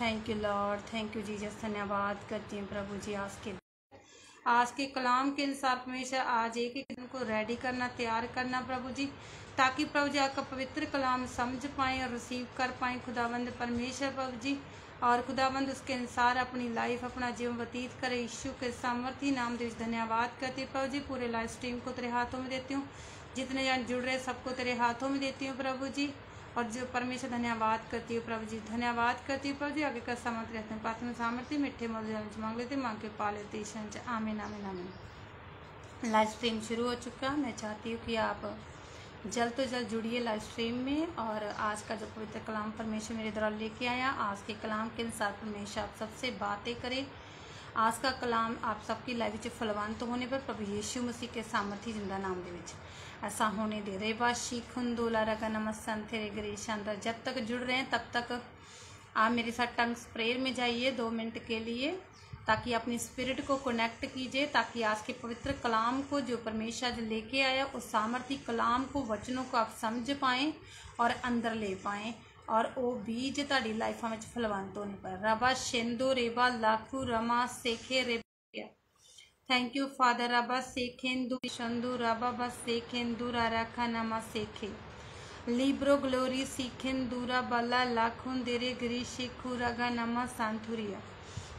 Thank you Lord, thank you Jesus. धन्यवाद करती हूँ प्रभु जी आज के कलाम के अनुसार परमेश्वर आज एक एक दिन को रेडी करना, तैयार करना प्रभु जी, ताकि प्रभु जी आपका पवित्र कलाम समझ पाएँ और रिसीव कर पाएँ खुदाबंद परमेश्वर प्रभु जी, और खुदाबंद उसके अनुसार अपनी लाइफ, अपना जीवन व्यतीत करे। यीशु के सामर्थी नाम दे धन्यवाद करती हूँ प्रभु जी। पूरे लाइव स्ट्रीम को तेरे हाथों में देती हूँ, जितने जन जुड़ रहे सबको तेरे हाथों में देती हूँ प्रभु जी। और जो परमेश्वर धन्यवाद करती हूँ प्रभु जी, धन्यवाद करती हूँ प्रभु जी। आगे का सामर्थ्य रहते हैं, प्रार्थना सामर्थ्य मिठे मधुर मांग लेते, मांग के पा लेते। आमीन आमीन आमीन। लाइव स्ट्रीम शुरू हो चुका। मैं चाहती हूँ कि आप जल्द तो जल्द जुड़िए लाइव स्ट्रीम में। और आज का जो पवित्र कलाम परमेश्वर मेरे द्वारा लेके आया, आज के कलाम के अनुसार परमेश्वर आप सबसे बातें करे। आज का कलाम आप सबकी लाइफ में फलवंत होने पर प्रभु यीशु मसीह के सामर्थी जिंदा नाम दे विच ऐसा होने दे रहे। बस शीखुंदोला रगा नमस्सन तेरे ग्रेशानदार। जब तक जुड़ रहे हैं तब तक आप मेरे साथ टंग्स प्रेयर में जाइए 2 मिनट के लिए, ताकि अपनी स्पिरिट को कनेक्ट कीजिए, ताकि आज के पवित्र कलाम को जो परमेश्वर लेके आया उस सामर्थी कलाम को, वचनों को आप समझ पाएँ और अंदर ले पाएँ, और वो बीज ताड़ी लाइफा में फलवंत होने पर। रबा शेंदो रेबा लाखू रमा सेखे रे। Thank you father. रबा सेखेंदू शंदू रबा बस सेखेंदूरा रखा नमा सेखे लिब्रो ग्लोरी सीखेंदूरा बला लाखुन देरे गिरी शेखू रगा नमा सांथुरिया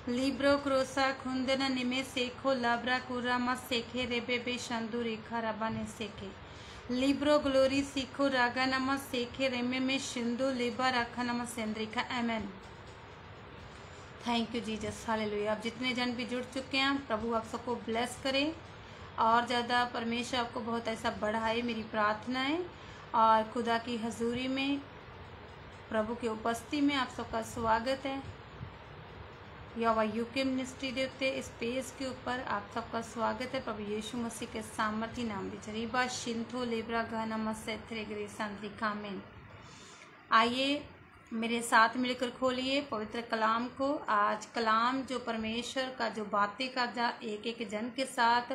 लिब्रो क्रोसा खुंदन निमे सेखो लाब्रा कुरामा सेखे रेबे बे शंदू रेखा रबा ने सेखे लिब्रो ग्लोरी सीखो रागा नमा सेखे रेमे में शिंदू लिबा रखा नमा सेंद्रिका। Amen. Thank you Jesus, hallelujah. आप जितने जन भी जुड़ चुके हैं प्रभु आप सबको ब्लेस करे और ज़्यादा परमेश्वर आपको बहुत ऐसा बढ़ाए, मेरी प्रार्थना है। और खुदा की हजूरी में, प्रभु की उपस्थिति में आप सबका स्वागत है। यहोवा यूके मिनिस्ट्री देते इस पेज के ऊपर आप सबका स्वागत है प्रभु यीशु मसीह के सामर्थी नाम बिचरीबा शिंथो लेब्रा गाना मसेथरे ग्रे सांत्रिका में। आइए मेरे साथ मिलकर खोलिए पवित्र कलाम को। आज कलाम जो परमेश्वर का जो बातें कर जा एक एक जन के साथ,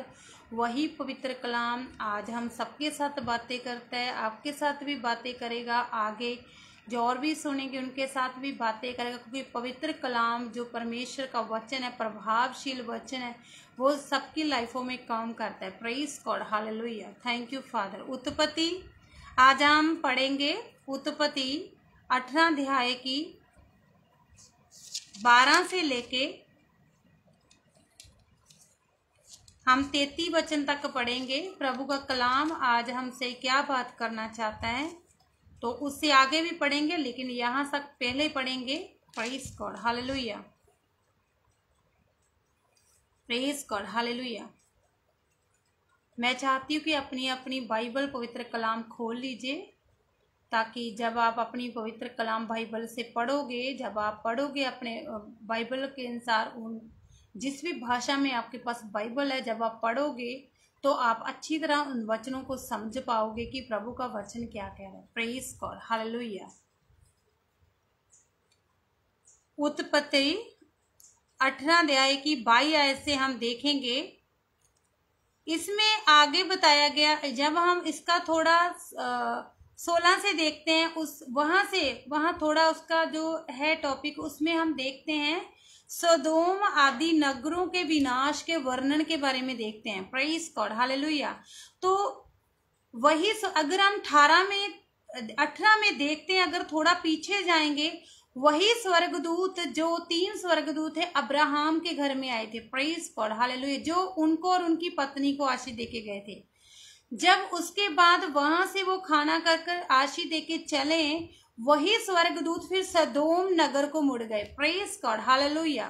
वही पवित्र कलाम आज हम सबके साथ बातें करता है, आपके साथ भी बातें करेगा। आगे जो और भी सुनेंगे उनके साथ भी बातें करेगा, क्योंकि पवित्र कलाम जो परमेश्वर का वचन है, प्रभावशील वचन है, वो सबकी लाइफों में काम करता है। Praise God, hallelujah. Thank you father. उत्पत्ति आज हम पढ़ेंगे उत्पत्ति 18 अध्याय की 12 से लेके हम 33 वचन तक पढ़ेंगे। प्रभु का कलाम आज हमसे क्या बात करना चाहता है, तो उससे आगे भी पढ़ेंगे, लेकिन यहाँ तक पहले पढ़ेंगे। Praise God, hallelujah. Praise God, hallelujah. मैं चाहती हूँ कि अपनी अपनी बाइबल पवित्र कलाम खोल लीजिए, ताकि जब आप अपनी पवित्र कलाम बाइबल से पढ़ोगे, जब आप पढ़ोगे अपने बाइबल के अनुसार, उन जिस भी भाषा में आपके पास बाइबल है, जब आप पढ़ोगे तो आप अच्छी तरह उन वचनों को समझ पाओगे कि प्रभु का वचन क्या कह रहा है। Praise God, hallelujah. उत्पत्ति 18 अध्याय की 22 आयत से हम देखेंगे। इसमें आगे बताया गया, जब हम इसका थोड़ा 16 से देखते हैं, वहां थोड़ा उसका जो है टॉपिक, उसमें हम देखते हैं सदोम आदि नगरों के विनाश के वर्णन के बारे में देखते हैं। Praise God, hallelujah. तो वही अगर हम 18 में देखते हैं, अगर थोड़ा पीछे जाएंगे, वही स्वर्गदूत जो 3 स्वर्गदूत है अब्राहम के घर में आए थे। Praise God, hallelujah. जो उनको और उनकी पत्नी को आशीष देके गए थे। जब उसके बाद वहां से वो खाना कर आशीष देके चले, वही स्वर्गदूत फिर सदोम नगर को मुड़ गए। Praise God, hallelujah.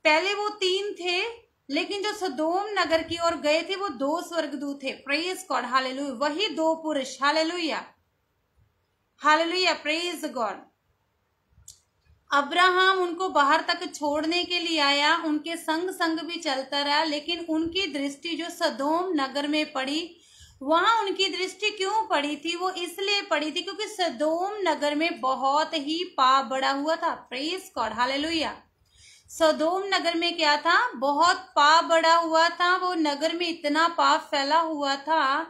पहले वो 3 थे, लेकिन जो सदोम नगर की ओर गए थे वो 2 स्वर्गदूत थे। Praise God, hallelujah. वही 2 पुरुष, hallelujah, hallelujah. Praise God. Abraham उनको बाहर तक छोड़ने के लिए आया, उनके संग भी चलता रहा, लेकिन उनकी दृष्टि जो सदोम नगर में पड़ी, वहां उनकी दृष्टि क्यों पड़ी थी? वो इसलिए पड़ी थी क्योंकि सदोम नगर में बहुत ही पाप बढ़ा हुआ था। Praise God, hallelujah. सदोम नगर में क्या था? बहुत पाप बढ़ा हुआ था। वो नगर में इतना पाप फैला हुआ था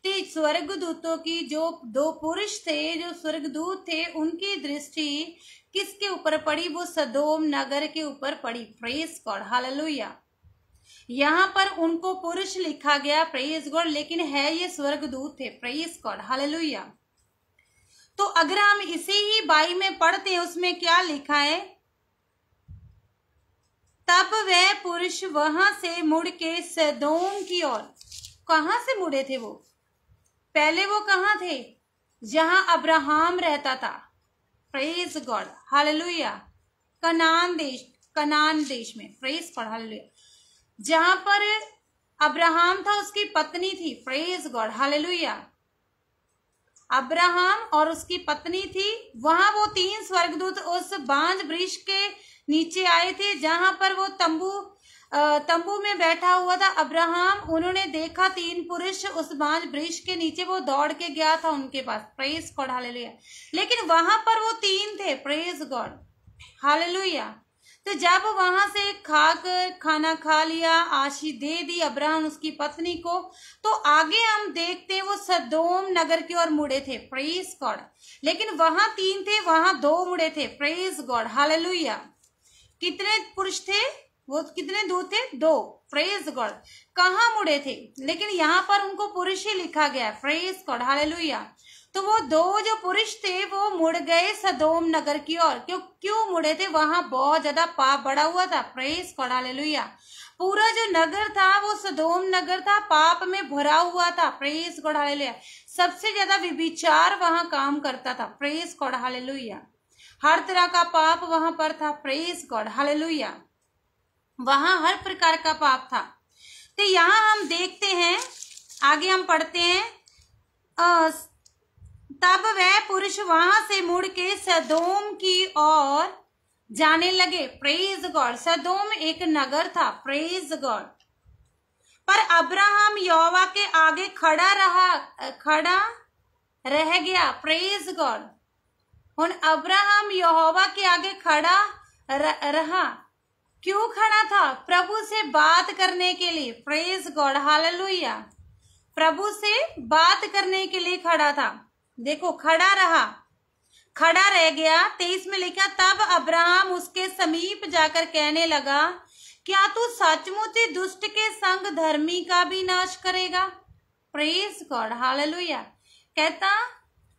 कि स्वर्गदूतों की जो 2 पुरुष थे, जो स्वर्गदूत थे, उनकी दृष्टि किसके ऊपर पड़ी? वो सदोम नगर के ऊपर पड़ी। Praise God, hallelujah. यहाँ पर उनको पुरुष लिखा गया, प्रेज गॉड, लेकिन है ये स्वर्गदूत थे। Praise God, hallelujah. तो अगर हम इसे ही 22 में पढ़ते हैं, उसमें क्या लिखा है? तब वह पुरुष वहां से मुड़ के सदोम की ओर। कहां से मुड़े थे वो? पहले वो कहां थे? जहां अब्राहम रहता था। Praise God, hallelujah. कनान देश में। Praise God, hallelujah. जहां पर अब्राहम था, उसकी पत्नी थी। Praise God, hallelujah. अब्राहम और उसकी पत्नी थी। वहां वो 3 स्वर्गदूत उस बांज वृक्ष के नीचे आए थे, जहां पर वो तंबू में बैठा हुआ था अब्राहम। उन्होंने देखा 3 पुरुष उस बांज वृक्ष के नीचे। वो दौड़ के गया था उनके पास। Praise God, hallelujah. लेकिन वहां पर वो 3 थे। Praise God, hallelujah. तो जब वहां से खाना खा लिया, आशीष दे दी अब्राहम उसकी पत्नी को, तो आगे हम देखते हैं वो सदोम नगर की ओर मुड़े थे। Praise God. लेकिन वहां 3 थे, वहां 2 मुड़े थे। Praise God, hallelujah. कितने पुरुष थे? वो कितने दूर थे? 2। Praise God. कहाँ मुड़े थे? लेकिन यहाँ पर उनको पुरुष ही लिखा गया। Praise God, hallelujah. तो वो 2 जो पुरुष थे वो मुड़ गए सदोम नगर की ओर। क्यों मुड़े थे? वहां बहुत ज्यादा पाप बढ़ा हुआ था। Praise God, hallelujah. पूरा जो नगर था वो सदोम नगर था, पाप में भरा हुआ था। Praise God, hallelujah. सबसे ज्यादा व्यभिचार वहां काम करता था। Praise God, hallelujah. हर तरह का पाप वहां पर था। Praise God, hallelujah. वहां हर प्रकार का पाप था। तो यहाँ हम देखते हैं, आगे हम पढ़ते हैं, तब वह पुरुष वहां से मुड़ के सदोम की ओर जाने लगे। Praise God. सदोम एक नगर था। Praise God. पर अब्राहम यहोवा के आगे खड़ा रह गया। Praise God. हुन अब्राहम यहोवा के आगे खड़ा रहा। क्यों खड़ा था? प्रभु से बात करने के लिए। Praise God, hallelujah. प्रभु से बात करने के लिए खड़ा था। देखो, खड़ा रह गया। 23 में लिखा, तब अब्राहम उसके समीप जाकर कहने लगा, क्या तू सचमुच दुष्ट के संग धर्मी का भी नाश करेगा? Praise God, hallelujah. कहता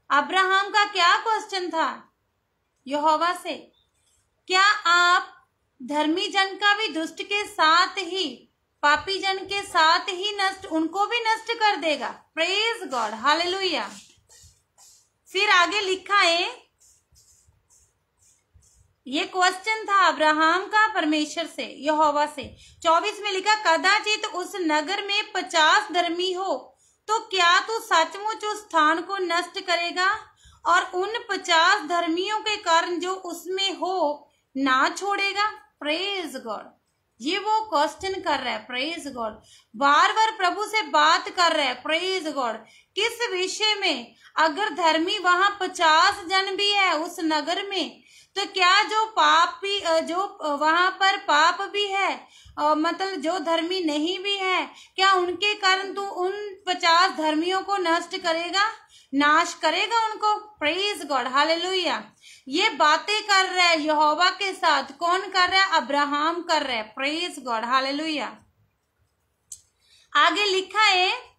अब्राहम का क्या क्वेश्चन था यहोवा से? क्या आप धर्मी जन का भी दुष्ट के साथ ही, पापी जन के साथ ही उनको भी नष्ट कर देगा? Praise God, hallelujah. फिर आगे लिखा है, ये क्वेश्चन था अब्राहम का परमेश्वर से, यहोवा से। 24 में लिखा, कदाचित उस नगर में 50 धर्मी हो तो क्या तू सचमुच उस स्थान को नष्ट करेगा और उन 50 धर्मियों के कारण जो उसमें हो ना छोड़ेगा? Praise God. ये वो क्वेश्चन कर रहा है। Praise God. बार बार प्रभु से बात कर रहा है। Praise God. किस विषय में? अगर धर्मी वहां 50 जन भी है उस नगर में, तो क्या जो पापी, जो वहां पर पाप भी है, मतलब जो धर्मी नहीं भी है, क्या उनके कारण तू उन 50 धर्मियों को नष्ट करेगा, नाश करेगा उनको? Praise God, hallelujah. ये बातें कर रहा है यहोवा के साथ। कौन कर रहा है? अब्राहम कर रहा है। Praise God, hallelujah. आगे लिखा है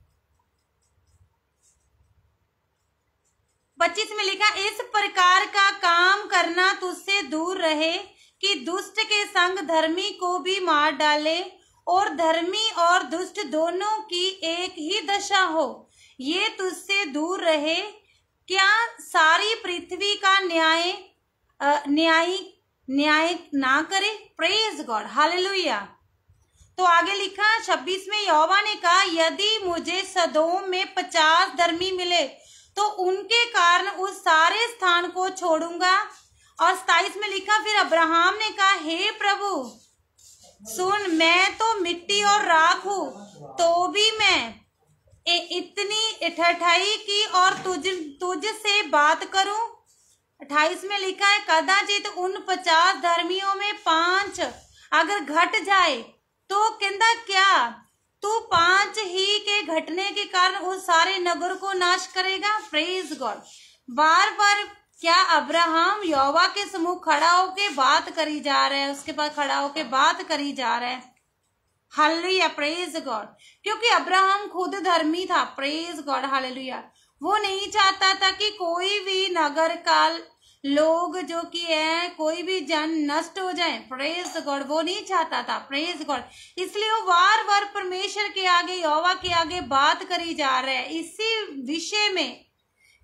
25 में लिखा, इस प्रकार का काम करना तुझसे दूर रहे कि दुष्ट के संग धर्मी को भी मार डाले और धर्मी और दुष्ट दोनों की एक ही दशा हो। ये तुझसे दूर रहे। क्या सारी पृथ्वी का न्याय ना करे? Praise God, hallelujah. तो आगे लिखा 26 में, यहोवा ने कहा, यदि मुझे सदोम में 50 धर्मी मिले तो उनके कारण उस सारे स्थान को छोड़ूंगा। और 27 में लिखा, फिर अब्राहम ने कहा, हे प्रभु सुन, मैं तो मिट्टी और राख हूं, तो भी मैं इतनी ठठाई की और तुझ से बात करूं। 28 में लिखा है, कदाचित उन 50 धर्मियों में 5 अगर घट जाए तो कहता क्या तू 5 ही के घटने के कारण उस सारे नगर को नाश करेगा? Praise God. बार बार क्या अब्राहम यहोवा के सम्मुख खड़ा होके बात करी जा रहा है, उसके पास खड़ा होके बात करी जा रहा है। Hallelujah, praise God. क्योंकि अब्राहम खुद धर्मी था, प्रेज गॉड, हालेलुया। वो नहीं चाहता था कि कोई भी नगर काल लोग जो कि है, कोई भी जन नष्ट हो जाए, प्रेज गॉड, वो नहीं चाहता था, प्रेज गॉड। इसलिए वो बार बार परमेश्वर के आगे, यहोवा के आगे बात करी जा रहा है इसी विषय में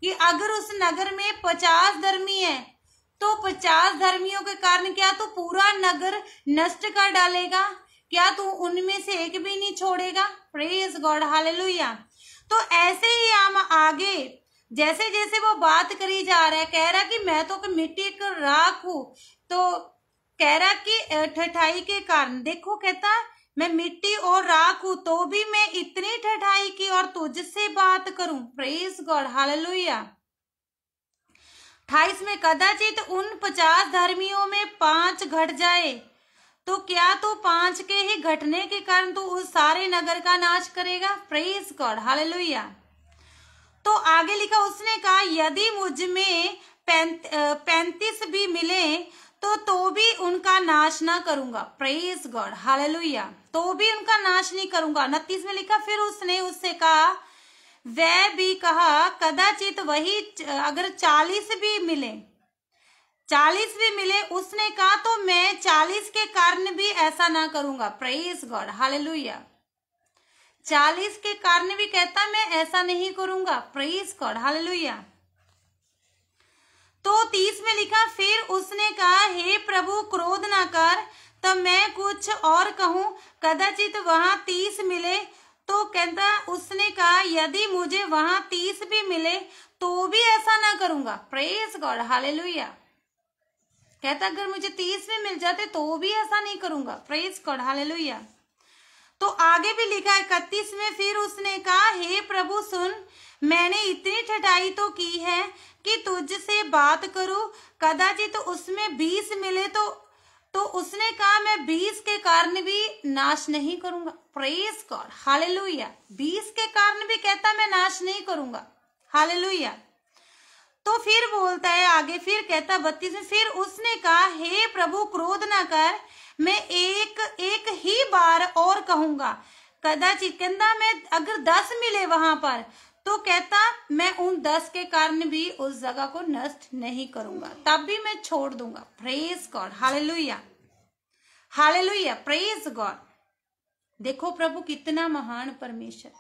कि अगर उस नगर में 50 धर्मी है तो 50 धर्मियों के कारण क्या तू पूरा नगर नष्ट कर डालेगा? क्या तू उनमें से एक भी नहीं छोड़ेगा? Praise God, hallelujah. तो ऐसे ही हम आगे जैसे जैसे वो बात करी जा रहा है, कह रहा कि मैं तो मिट्टी का राख हूं, तो कह रहा कि ठठाई के कारण, देखो कहता मैं मिट्टी और राख हूं तो भी मैं इतनी ठठाई की और तुझसे बात करूं, प्रेज गॉड, हालेलुया। 28 में कदाचित उन 50 धर्मियों में 5 घट जाए तो क्या तो 5 के ही घटने के कारण तो उस सारे नगर का नाश करेगा? Praise God, hallelujah. तो आगे लिखा, उसने कहा यदि मुझ में 35 भी मिले तो भी उनका नाश ना करूंगा, प्रेज गॉड, हालेलुया, तो भी उनका नाश नहीं करूंगा। 29 में लिखा, फिर उसने उससे कहा, वह भी कहा कदाचित वही अगर 40 भी मिले, 40 भी मिले, उसने कहा तो मैं 40 के कारण भी ऐसा ना करूंगा, प्रेज गॉड, हालेलुया। 40 के कारण भी कहता मैं ऐसा नहीं करूंगा, प्रेज गॉड, हालेलुया। तो 30 में लिखा, फिर उसने कहा हे प्रभु क्रोध ना कर, तब मैं कुछ और कहूं, कदाचित वहां 30 मिले, तो कहता उसने कहा यदि मुझे वहां 30 भी मिले तो भी ऐसा ना करूंगा, प्रेज गॉड, हालेलुया। कहता अगर मुझे 30 भी मिल जाते तो भी ऐसा नहीं करूंगा, प्रेज गॉड, हालेलुया। तो आगे भी लिखा है 31 में, फिर उसने कहा हे प्रभु सुन, मैंने इतनी ठठाई तो की है कि तुझसे बात करूं, कदाचित उसमें 20 मिले तो उसने कहा मैं 20 के कारण भी नाश नहीं करूंगा, प्रेज गॉड, हालेलुया। 20 के कारण भी कहता मैं नाश नहीं करूंगा, हालेलुया। तो फिर बोलता है आगे, फिर कहता 32 में, फिर उसने कहा हे प्रभु क्रोध ना कर, मैं एक ही बार और कहूंगा, कदाचित कहता मैं अगर 10 मिले वहां पर तो कहता मैं उन 10 के कारण भी उस जगह को नष्ट नहीं करूंगा, तब भी मैं छोड़ दूंगा, praise God, hallelujah, hallelujah, praise God. देखो प्रभु कितना महान परमेश्वर।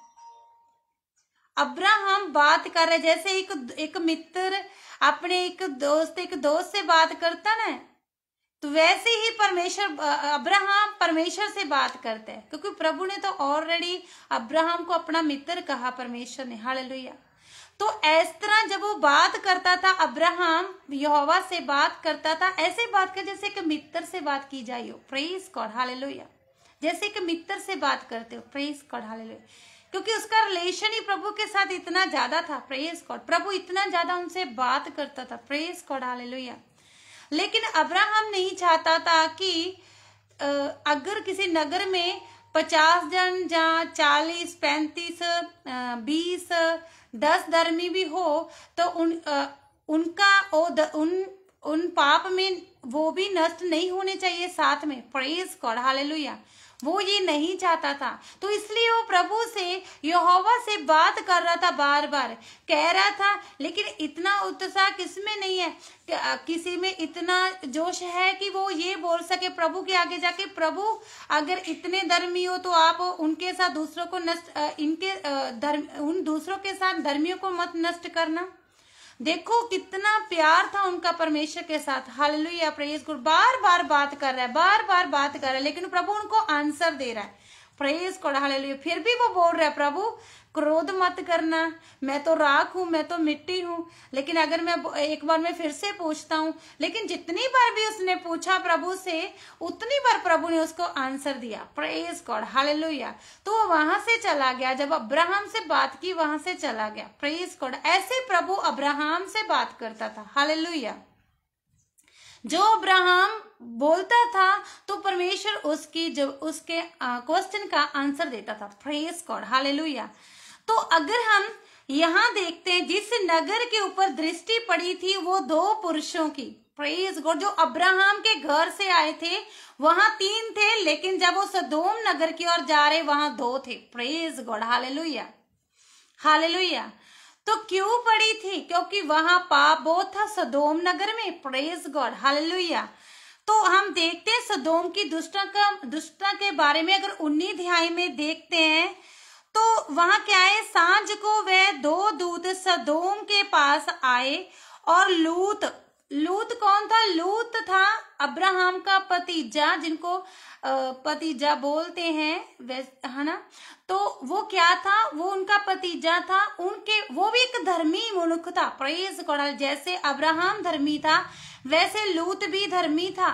अब्राहम बात कर रहे जैसे एक मित्र अपने एक दोस्त से बात करता ना, तो वैसे ही अब्राहम परमेश्वर से बात करते हैं, क्योंकि प्रभु ने तो ऑलरेडी अब्राहम को अपना मित्र कहा, परमेश्वर ने, हालेलुया। तो इस तरह जब वो बात करता था, अब्राहम यहोवा से बात करता था, ऐसे बात कर जैसे एक मित्र से बात की जाए हो, प्रेज गॉड, हालेलुया। जैसे एक मित्र से बात करते हो, प्रेज गॉड, हालेलुया, क्योंकि उसका रिलेशन ही प्रभु के साथ इतना ज्यादा था, प्रेज गॉड। प्रभु इतना ज्यादा उनसे बात करता था, प्रेज गॉड, हालेलुया। लेकिन अब्राहम नहीं चाहता था कि अगर किसी नगर में 50 जन, जहाँ 40, 35, 20, 10 धर्मी भी हो तो उन पाप में वो भी नष्ट नहीं होने चाहिए साथ में, प्रेज गॉड, हालेलुया। वो ये नहीं चाहता था, तो इसलिए वो प्रभु से, यहोवा से बात कर रहा था, बार बार कह रहा था। लेकिन इतना उत्साह किसमें नहीं है, किसी में इतना जोश है कि वो ये बोल सके प्रभु के आगे जाके, प्रभु अगर इतने धर्मी हो तो आप उनके साथ दूसरों को उन दूसरों के साथ धर्मियों को मत नष्ट करना। देखो कितना प्यार था उनका परमेश्वर के साथ, हालेलुया, प्रेज गॉड। बार बार बात कर रहा है, बार बार बात कर रहा है, लेकिन प्रभु उनको आंसर दे रहा है, प्रेज गॉड, हालेलुया। फिर भी वो बोल रहा है प्रभु क्रोध मत करना, मैं तो राख हूं, मैं तो मिट्टी हूं। लेकिन अगर मैं एक बार मैं फिर से पूछता हूं, लेकिन जितनी बार भी उसने पूछा प्रभु से, उतनी बार प्रभु ने उसको आंसर दिया, प्रेज गॉड, हालेलुया। तो वो वहां से चला गया, जब अब्राहम से बात की वहां से चला गया, प्रेज गॉड। ऐसे प्रभु अब्राहम से बात करता था, हालेलुया। जो अब्राहम बोलता था तो परमेश्वर उसके क्वेश्चन का आंसर देता था, प्रेज गॉड, हालेलुया। तो अगर हम यहाँ देखते हैं जिस नगर के ऊपर दृष्टि पड़ी थी वो 2 पुरुषों की, प्रेज गॉड, जो अब्राहम के घर से आए थे वहां 3 थे, लेकिन जब वो सदोम नगर की ओर जा रहे वहां 2 थे। Praise God, hallelujah hallelujah. तो क्यों पड़ी थी? क्योंकि वहां पाप बहुत था सदोम नगर में। Praise God, hallelujah. तो हम देखते हैं सदोम की दुष्टता के बारे में। अगर 19 अध्याय में देखते हैं तो वहां क्या है, सांझ को वह 2 दूत सदोम के पास आए और लूत कौन था? लूत था अब्राहम का भतीजा, जिनको भतीजा बोलते हैं, है ना। तो वो क्या था? वो उनका भतीजा था। वो भी एक धर्मी मनुष्य था। प्रेज गॉड, जैसे अब्राहम धर्मी था वैसे लूत भी धर्मी था।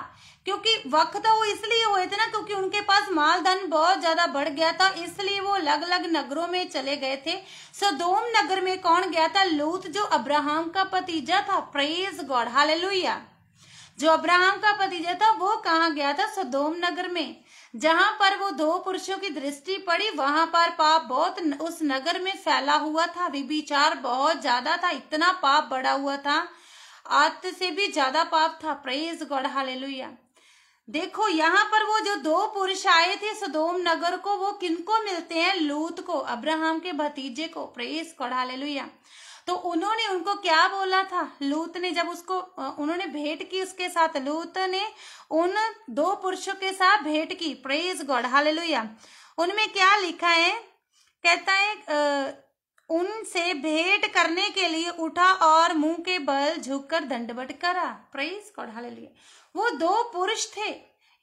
क्योंकि वक्त वो इसलिए हुए थे ना, क्योंकि उनके पास माल धन बहुत ज्यादा बढ़ गया था, इसलिए वो अलग अलग नगरों में चले गए थे। सदोम नगर में कौन गया था? लूत, जो अब्राहम का भतीजा था। Praise God, hallelujah. जो अब्राहम का भतीजा था वो कहाँ गया था? सदोम नगर में। जहां पर वो 2 पुरुषों की दृष्टि पड़ी वहां पर पाप बहुत उस नगर में फैला हुआ था। व्यभिचार बहुत ज्यादा था, इतना पाप बढ़ा हुआ था, आत से भी ज्यादा पाप था। Praise God, hallelujah. देखो यहाँ पर वो जो 2 पुरुष आए थे सदोम नगर को, वो किनको मिलते हैं? लूत को, अब्राहम के भतीजे को। Praise God, hallelujah. तो उन्होंने उनको क्या बोला था? लूत ने जब उसको उन्होंने भेंट की उसके साथ, लूत ने उन 2 पुरुषों के साथ भेंट की। Praise God, hallelujah. उनमें क्या लिखा है? कहता है उनसे भेंट करने के लिए उठा और मुंह के बल झुककर दंडवत करा। Praise God, hallelujah. वो 2 पुरुष थे,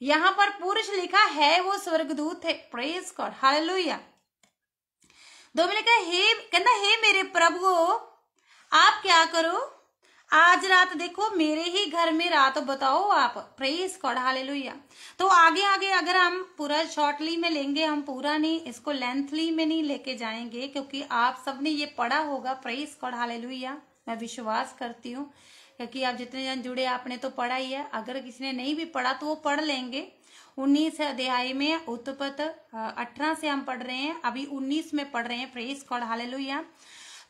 यहाँ पर पुरुष लिखा है, वो स्वर्गदूत थे। Praise God, hallelujah. 2 में लिखा है, कहना हे मेरे प्रभु आप क्या करो, आज रात देखो मेरे ही घर में रात बताओ आप। Praise God, hallelujah. तो आगे अगर हम पूरा शॉर्टली में लेंगे, हम पूरा नहीं, इसको लेंथली में नहीं लेके जाएंगे, क्योंकि आप सबने ये पढ़ा होगा। Praise God, hallelujah. मैं विश्वास करती हूँ क्योंकि आप जितने जन जुड़े आपने तो पढ़ा ही है। अगर किसी ने नहीं भी पढ़ा तो वो पढ़ लेंगे। 19 अध्याय में उत्पत्ति 18 से हम पढ़ रहे हैं, अभी 19 में पढ़ रहे हैं। Praise God, hallelujah.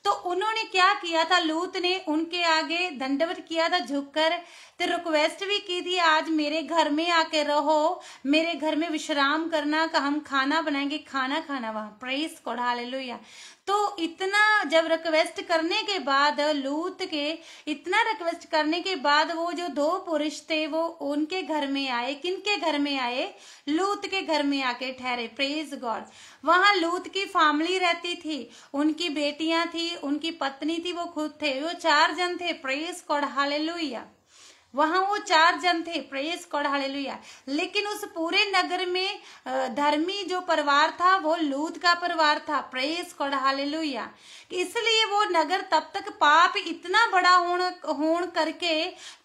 तो उन्होंने क्या किया था? लूत ने उनके आगे दंडवत किया था झुककर, तो रिक्वेस्ट भी की थी, आज मेरे घर में आके रहो, मेरे घर में विश्राम करना, का हम खाना बनाएंगे, खाना खाना वहां। Praise God, hallelujah. तो इतना जब रिक्वेस्ट करने के बाद, लूत के इतना रिक्वेस्ट करने के बाद वो जो 2 पुरुष थे वो उनके घर में आए। किनके घर में आए? लूत के घर में आके ठहरे। Praise God. वहां लूत की फैमिली रहती थी, उनकी बेटियां थी, उनकी पत्नी थी, वो खुद थे, वो 4 जन थे। Praise God, hallelujah. वहां वो 4 जन थे। Praise God, hallelujah. लेकिन उस पूरे नगर में धर्मी जो परिवार था वो लूत का परिवार था। Praise God, hallelujah. इसलिए वो नगर तब तक पाप इतना बड़ा होने करके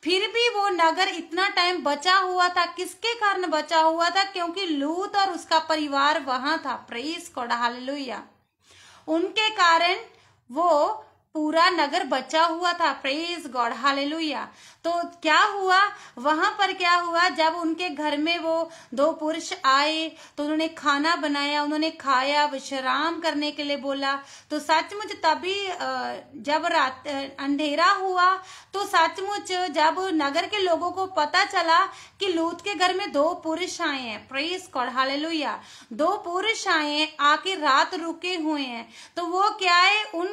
फिर भी वो नगर इतना टाइम बचा हुआ था। किसके कारण बचा हुआ था? क्योंकि लूत और उसका परिवार वहां था। Praise God, hallelujah. उनके कारण वो पूरा नगर बचा हुआ था। Praise God, hallelujah. तो क्या हुआ वहां पर? क्या हुआ जब उनके घर में वो 2 पुरुष आए तो उन्होंने खाना बनाया, उन्होंने खाया, विश्राम करने के लिए बोला। तो सचमुच तभी जब रात अंधेरा हुआ तो सचमुच जब नगर के लोगों को पता चला कि लूत के घर में 2 पुरुष आए हैं। Praise God, hallelujah. 2 पुरुष आए हैं, आके रात रुके हुए हैं, तो वो क्या है, उन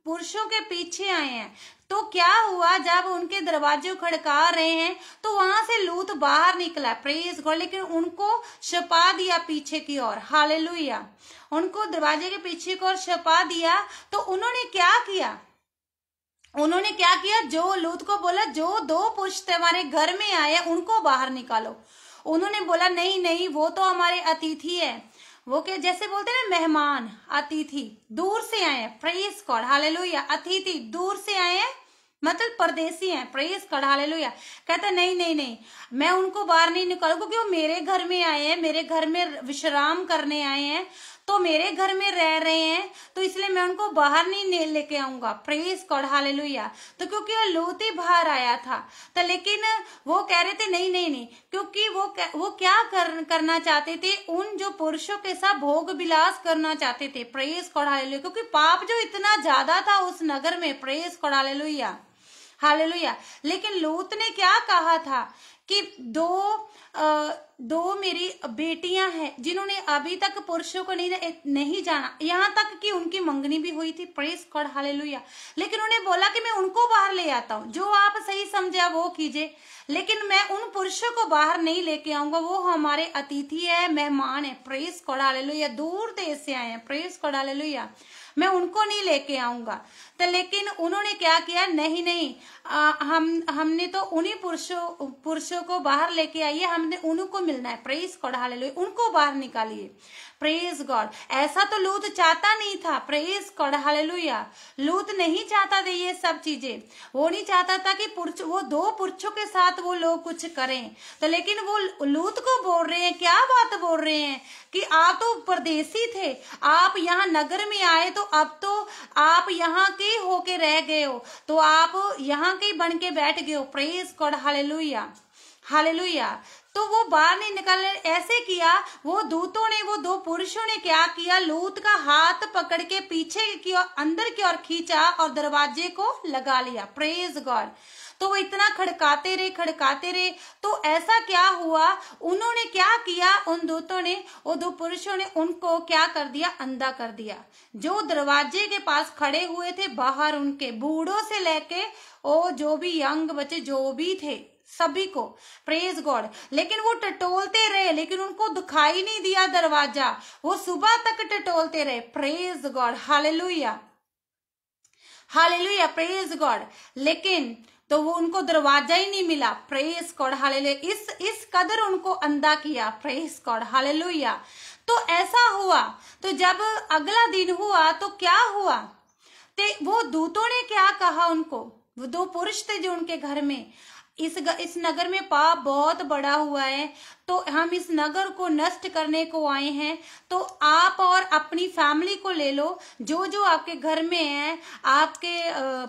पुरुषों के पीछे आए हैं। तो क्या हुआ, जब उनके दरवाजे खड़का रहे हैं तो वहां से लूत बाहर निकला। Praise God. लेकिन उनको छुपा दिया पीछे की ओर। हालेलुया। उनको दरवाजे के पीछे की ओर छुपा दिया। तो उन्होंने क्या किया? जो लूत को बोला, जो 2 पुरुष तुम्हारे घर में आए उनको बाहर निकालो। उन्होंने बोला नहीं नहीं, वो तो हमारे अतिथि है, वो क्या जैसे बोलते हैं ना, मेहमान, अतिथि, दूर से आए हैं। Praise God, hallelujah. अतिथि दूर से आए हैं मतलब परदेसी हैं। Praise God, hallelujah. कहता नहीं नहीं नहीं, मैं उनको बाहर नहीं निकालूंगा, क्योंकि वो मेरे घर में आए हैं, मेरे घर में विश्राम करने आए हैं, तो मेरे घर में रह रहे हैं, तो इसलिए मैं उनको बाहर नहीं लेके आऊंगा। Praise God, hallelujah. तो क्योंकि वो लूत ही बाहर आया था, तो लेकिन वो कह रहे थे नहीं नहीं नहीं, क्योंकि वो क्या करना चाहते थे, उन जो पुरुषों के साथ भोग विलास करना चाहते थे। Praise God hallelujah. क्योंकि पाप जो इतना ज्यादा था उस नगर में, प्रेज गॉड हालेलुया, हालेलुया। लेकिन लूत ने क्या कहा था कि दो मेरी बेटियां हैं जिन्होंने अभी तक पुरुषों को नहीं जाना, यहाँ तक कि उनकी मंगनी भी हुई थी। Praise God hallelujah. लेकिन उन्होंने बोला कि मैं उनको बाहर ले आता हूँ, जो आप सही समझा वो कीजिए, लेकिन मैं उन पुरुषों को बाहर नहीं लेके आऊंगा, वो हमारे अतिथि है, मेहमान है। Praise God hallelujah. दूर देश से आए हैं। Praise God hallelujah. मैं उनको नहीं लेके आऊंगा। तो लेकिन उन्होंने क्या किया, नहीं, हमने तो उन्हीं पुरुषों को बाहर लेके आइए, हमने उनको मिलना है। Praise God hallelujah. उनको बाहर निकालिए। Praise God. ऐसा तो लूत चाहता नहीं था। Praise God hallelujah. लूत नहीं चाहता था ये सब चीजें, वो नहीं चाहता था कि वो दो पुरुषों के साथ वो लोग कुछ करें। तो लेकिन वो लूत को बोल रहे हैं, क्या बात बोल रहे हैं कि आप तो परदेसी थे, आप यहाँ नगर में आए, तो अब तो आप यहाँ के होके रह गए हो, तो आप यहाँ के बन के बैठ गए हो। Praise God hallelujah, hallelujah. तो वो बाहर नहीं निकलने, ऐसे किया वो दूतों ने, वो दो पुरुषों ने क्या किया, लूत का हाथ पकड़ के पीछे की ओर, अंदर की ओर खींचा और दरवाजे को लगा लिया। Praise God. तो वो इतना खड़काते रहे। तो ऐसा क्या हुआ, उन्होंने क्या किया, उन दूतों ने, वो दो पुरुषों ने उनको क्या कर दिया, अंधा कर दिया। जो दरवाजे के पास खड़े हुए थे, बाहर उनके बूढ़ों से लेके वो जो भी यंग बच्चे जो भी थे, सभी को। Praise God. लेकिन वो टटोलते रहे, लेकिन उनको दिखाई नहीं दिया दरवाजा, वो सुबह तक टटोलते रहे। Praise God hallelujah, hallelujah. Praise God. लेकिन तो वो उनको दरवाजा ही नहीं मिला। Praise God hallelujah. इस कदर उनको अंधा किया। Praise God hallelujah. तो ऐसा हुआ। तो जब अगला दिन हुआ तो क्या हुआ, ते वो दूतों ने क्या कहा उनको, वो दो पुरुष थे जो उनके घर में, इस नगर में पाप बहुत बड़ा हुआ है, तो हम इस नगर को नष्ट करने को आए हैं, तो आप और अपनी फैमिली को ले लो, जो जो आपके घर में है, आपके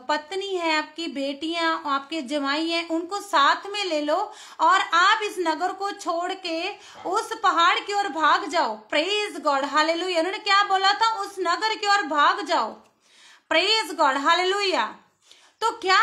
पत्नी है, आपकी बेटियां, आपके जवाई हैं, उनको साथ में ले लो और आप इस नगर को छोड़ के उस पहाड़ की ओर भाग जाओ। Praise God hallelujah. उन्होंने क्या बोला था, उस नगर की ओर भाग जाओ। Praise God hallelujah. तो क्या,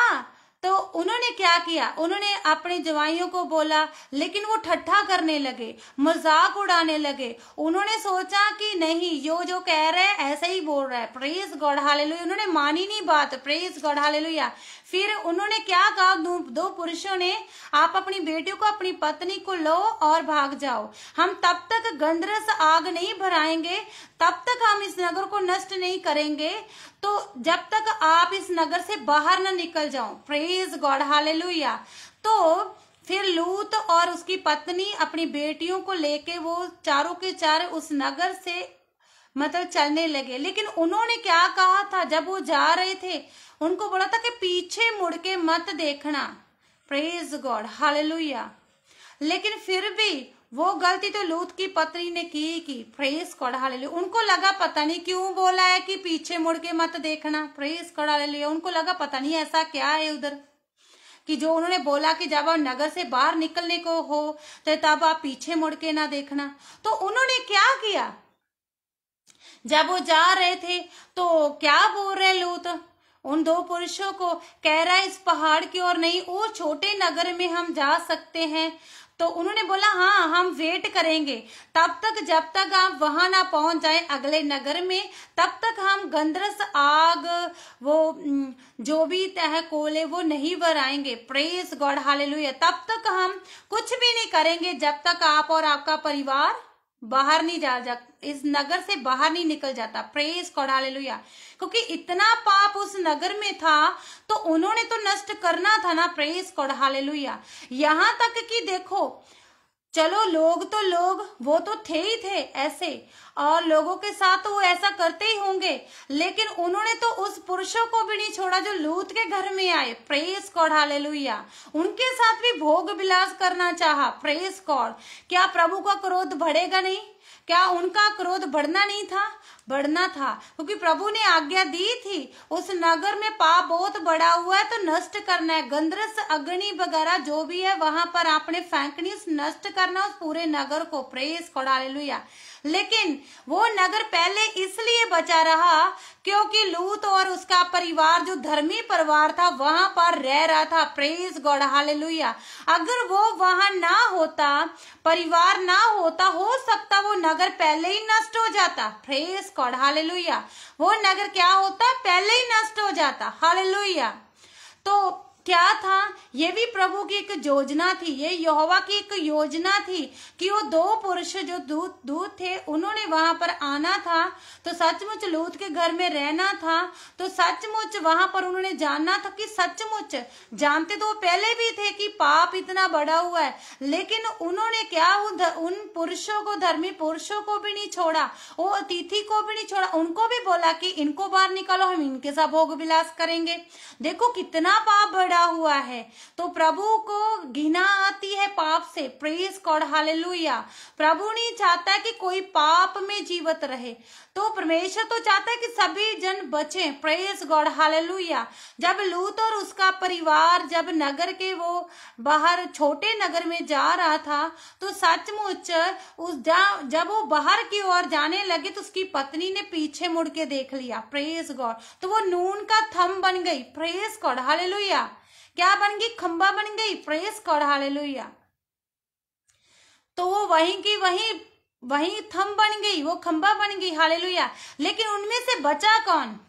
तो उन्होंने क्या किया, उन्होंने अपने जवाइयों को बोला, लेकिन वो ठट्ठा करने लगे, मजाक उड़ाने लगे। उन्होंने सोचा कि नहीं, जो कह रहे हैं ऐसा ही बोल रहा है। Praise God hallelujah. उन्होंने मानी नहीं बात। Praise God hallelujah. फिर उन्होंने क्या कहा, दो पुरुषों ने, आप अपनी बेटियों को, अपनी पत्नी को लो और भाग जाओ, हम तब तक गंधरस आग नहीं भराएंगे, तब तक हम इस नगर को नष्ट नहीं करेंगे, तो जब तक आप इस नगर से बाहर ना निकल जाओ। Praise God hallelujah. तो फिर लूत और उसकी पत्नी अपनी बेटियों को लेके वो चारों के चार उस नगर से मतलब चलने लगे। लेकिन उन्होंने क्या कहा था, जब वो जा रहे थे उनको बोला था कि पीछे मुड़ के मत देखना। Praise God hallelujah. लेकिन फिर भी वो गलती तो लूत की पत्नी ने की। Praise God hallelujah. उनको लगा पता नहीं क्यों बोला है कि पीछे मुड़ के मत देखना। Praise God hallelujah. उनको लगा पता नहीं ऐसा क्या है उधर, कि जो उन्होंने बोला कि जब आप नगर से बाहर निकलने को हो तो तब आप पीछे मुड़ के ना देखना। तो उन्होंने क्या किया, जब वो जा रहे थे तो क्या बोल रहे लूत उन दो पुरुषों को, कह रहा है इस पहाड़ की ओर नहीं, वो छोटे नगर में हम जा सकते हैं। तो उन्होंने बोला हाँ, हम वेट करेंगे तब तक, जब तक आप वहां ना पहुंच जाए अगले नगर में, तब तक हम गंधरस आग, वो जो भी है कोले, वो नहीं भराएंगे। Praise God hallelujah. तब तक हम कुछ भी नहीं करेंगे जब तक आप और आपका परिवार बाहर नहीं जा इस नगर से बाहर नहीं निकल जाता। Praise God hallelujah. क्योंकि इतना पाप उस नगर में था तो उन्होंने तो नष्ट करना था ना। Praise God hallelujah. यहां तक कि देखो चलो लोग तो लोग वो तो थे ही थे ऐसे, और लोगों के साथ तो वो ऐसा करते ही होंगे, लेकिन उन्होंने तो उस पुरुषों को भी नहीं छोड़ा जो लूत के घर में आए। Praise God, hallelujah. उनके साथ भी भोग विलास करना चाहा। Praise God. क्या प्रभु का क्रोध बढ़ेगा नहीं? क्या उनका क्रोध बढ़ना नहीं था? बढ़ना था, क्योंकि प्रभु ने आज्ञा दी थी उस नगर में पाप बहुत बड़ा हुआ है तो नष्ट करना है। गंधरस, अग्नि वगैरह जो भी है वहां पर आपने फेंकनी, उस नष्ट करना उस पूरे नगर को। Praise God, hallelujah. लेकिन वो नगर पहले इसलिए बचा रहा क्योंकि लूत और उसका परिवार जो धर्मी परिवार था वहां पर रह रहा था। Praise God, hallelujah. अगर वो वहां ना होता, परिवार ना होता, हो सकता वो नगर पहले ही नष्ट हो जाता। Praise God, hallelujah. वो नगर क्या होता, पहले ही नष्ट हो जाता। हालेलुया। तो क्या था, ये भी प्रभु की एक योजना थी, ये यहोवा की एक योजना थी कि वो दो पुरुष जो दूत थे उन्होंने वहां पर आना था, तो सचमुच लूत के घर में रहना था, तो सचमुच वहां पर उन्होंने जानना था कि सचमुच जानते तो वो पहले भी थे कि पाप इतना बड़ा हुआ है, लेकिन उन्होंने क्या उन पुरुषों को, धर्मी पुरुषों को भी नहीं छोड़ा, वो अतिथि को भी नहीं छोड़ा, उनको भी बोला कि इनको बाहर निकालो, हम इनके साथ भोग विलास करेंगे। देखो कितना पाप बड़ा हुआ है। तो प्रभु को घृणा आती है पाप से। Praise God, hallelujah. प्रभु नहीं चाहता कि कोई पाप में जीवित रहे, तो परमेश्वर तो चाहता है कि सभी जन बचे। Praise God, hallelujah. जब लूत और उसका परिवार जब नगर के वो बाहर छोटे नगर में जा रहा था, तो सचमुच जब वो बाहर की ओर जाने लगे तो उसकी पत्नी ने पीछे मुड़ के देख लिया। Praise God. तो वो नून का थंब बन गई। Praise God, hallelujah. क्या बन गई? खंबा बन गई। Praise God, hallelujah. तो वो वहीं की वहीं थंब बन गई, वो खंबा बन गई। हालेलुया। लेकिन उनमें से बचा कौन?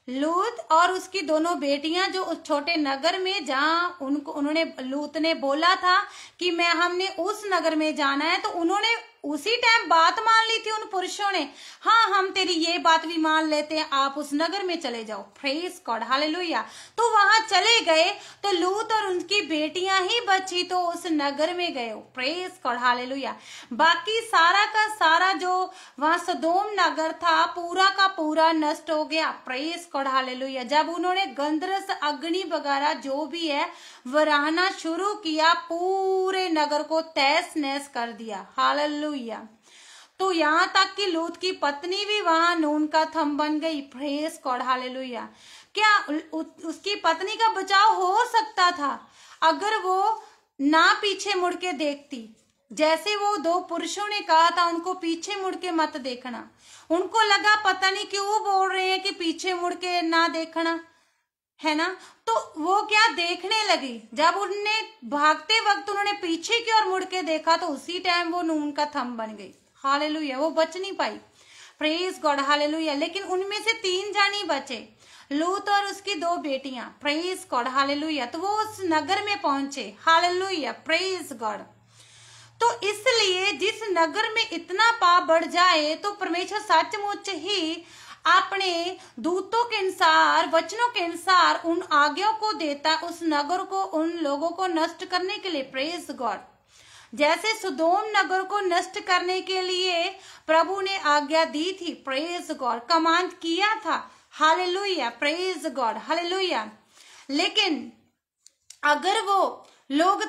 लूत और उसकी दोनों बेटियां जो उस छोटे नगर में, जहां उन्होंने लूत ने बोला था कि हमने उस नगर में जाना है, तो उन्होंने उसी टाइम बात मान ली थी उन पुरुषों ने। हाँ, हम तेरी ये बात भी मान लेते हैं, आप उस नगर में चले जाओ। Praise God, hallelujah. तो वहां चले गए, तो लूत और उनकी बेटियां ही बची तो उस नगर में गए। Praise God, hallelujah. बाकी सारा का सारा जो वहां सदोम नगर था पूरा का पूरा नष्ट हो गया। Praise God, hallelujah. जब उन्होंने गंधरस, अग्नि वगैरह जो भी है वराहना शुरू किया, पूरे नगर को तहस नहस कर दिया। हालेलुया। तो यहाँ तक कि लूत की पत्नी भी वहां नून का थंब बन गई। Praise God, hallelujah. क्या उसकी पत्नी का बचाव हो सकता था अगर वो ना पीछे मुड़ के देखती? जैसे वो दो पुरुषों ने कहा था उनको पीछे मुड़ के मत देखना, उनको लगा पता नहीं क्यों बोल रहे हैं कि पीछे मुड़ के ना देखना, है ना? तो वो क्या देखने लगी, जब उनने भागते वक्त उन्होंने पीछे की ओर मुड़ के देखा तो उसी टाइम वो नून का थंब बन गई। हालेलुया। वो बच नहीं पाई। Praise God, hallelujah. लेकिन उनमें से 3 जानी बचे, लूत और उसकी 2 बेटियां। Praise God, hallelujah. तो वो उस नगर में पहुंचे। Hallelujah, praise God. तो इसलिए जिस नगर में इतना पाप बढ़ जाए तो परमेश्वर सचमुच ही अपने दूतों के अनुसार, वचनों के अनुसार उन आज्ञा को देता उस नगर को, उन लोगों को नष्ट करने के लिए। Praise God. जैसे सुदोम नगर को नष्ट करने के लिए प्रभु ने आज्ञा दी थी। Praise God. कमांड किया था। Hallelujah, praise God, hallelujah. लेकिन अगर वो लोग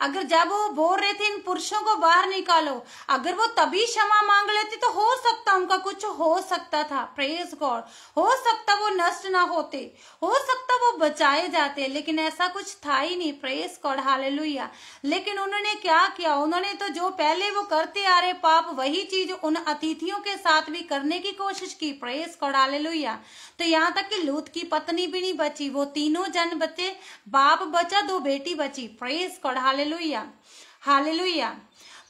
अगर जब वो बोल रहे थे इन पुरुषों को बाहर निकालो, अगर वो तभी क्षमा मांग लेते तो हो सकता उनका कुछ हो सकता था। Praise God. हो सकता वो नष्ट ना होते, हो सकता वो बचाए जाते, लेकिन ऐसा कुछ था ही नहीं। Praise God, hallelujah. लेकिन उन्होंने क्या किया? उन्होंने तो जो पहले वो करते आ रहे पाप, वही चीज उन अतिथियों के साथ भी करने की कोशिश की। Praise God, hallelujah. तो यहाँ तक कि लूत की पत्नी भी नहीं बची, वो 3 जन बचे, बाप बचा, 2 बेटी बची। Praise God, hallelujah, hallelujah.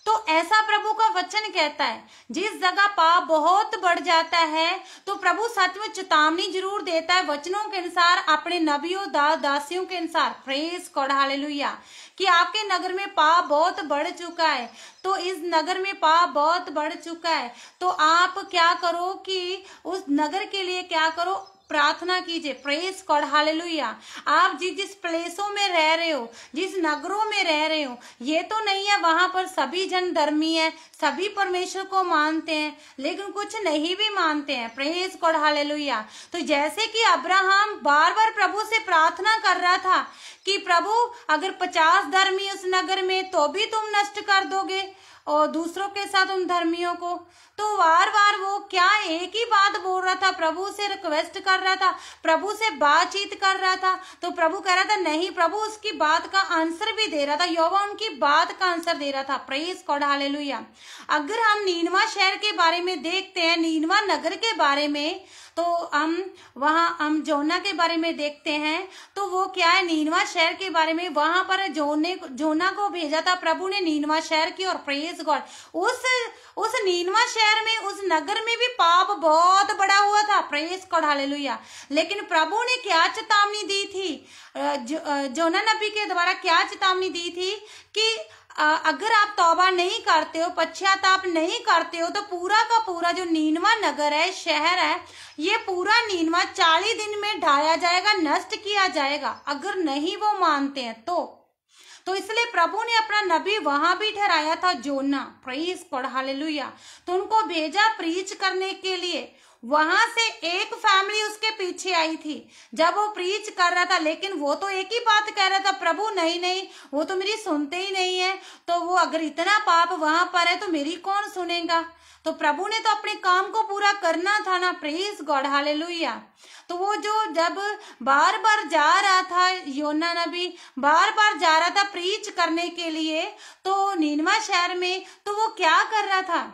तो ऐसा प्रभु का वचन कहता है, जिस जगह पाप बहुत बढ़ जाता है तो प्रभु सच में चेतावनी जरूर देता है वचनों के अनुसार, अपने नबियों दासियों के अनुसार। Praise God, hallelujah. कि आपके नगर में पाप बहुत बढ़ चुका है, तो इस नगर में पाप बहुत बढ़ चुका है, तो आप क्या करो कि उस नगर के लिए क्या करो, प्रार्थना कीजिए। Praise God, hallelujah. आप जिस प्लेसों में रह रहे हो, जिस नगरों में रह रहे हो, ये तो नहीं है वहां पर सभी जन धर्मी है, सभी परमेश्वर को मानते हैं, लेकिन कुछ नहीं भी मानते हैं। Praise God, hallelujah. तो जैसे कि अब्राहम बार बार प्रभु से प्रार्थना कर रहा था कि प्रभु अगर 50 धर्मी उस नगर में तो भी तुम नष्ट कर दोगे और दूसरों के साथ उन धर्मियों को, तो बार बार वो क्या एक ही बात बोल रहा था, प्रभु से रिक्वेस्ट कर रहा था, प्रभु से बातचीत कर रहा था। तो प्रभु कह रहा था नहीं, प्रभु उसकी बात का आंसर भी दे रहा था, यहोवा उनकी बात का आंसर दे रहा था। Praise God, hallelujah. अगर हम नीनवा शहर के बारे में देखते हैं, नीनवा नगर के बारे में, तो हम जोना के बारे में देखते हैं, तो वो क्या है, नीनवा शहर के बारे में, वहां पर जोना को भेजा था प्रभु ने नीनवा शहर की। और प्रेज गॉड, उस नीनवा शहर में, उस नगर में भी पाप बहुत बड़ा हुआ था। Praise God, hallelujah. लेकिन प्रभु ने क्या चेतावनी दी थी, जोना नबी के द्वारा क्या चेतावनी दी थी कि अगर आप तौबा नहीं करते हो, पश्चाताप नहीं करते हो, तो पूरा का पूरा जो नीनवा नगर है, शहर है, ये पूरा नीनवा 40 दिन में ढाया जाएगा, नष्ट किया जाएगा, अगर नहीं वो मानते हैं तो इसलिए प्रभु ने अपना नबी वहां भी ठहराया था, जोना। Praise God, hallelujah. तो उनको भेजा प्रीच करने के लिए। वहां से एक फैमिली उसके पीछे आई थी जब वो प्रीच कर रहा था, लेकिन वो तो एक ही बात कह रहा था, प्रभु नहीं, वो तो मेरी सुनते ही नहीं है, तो वो अगर इतना पाप वहां पर है तो मेरी कौन सुनेगा। तो प्रभु ने तो अपने काम को पूरा करना था ना। Praise God, hallelujah. तो वो जो जब बार बार जा रहा था, योना नबी बार बार जा रहा था प्रीच करने के लिए, तो नीनवा शहर में, तो वो क्या कर रहा था,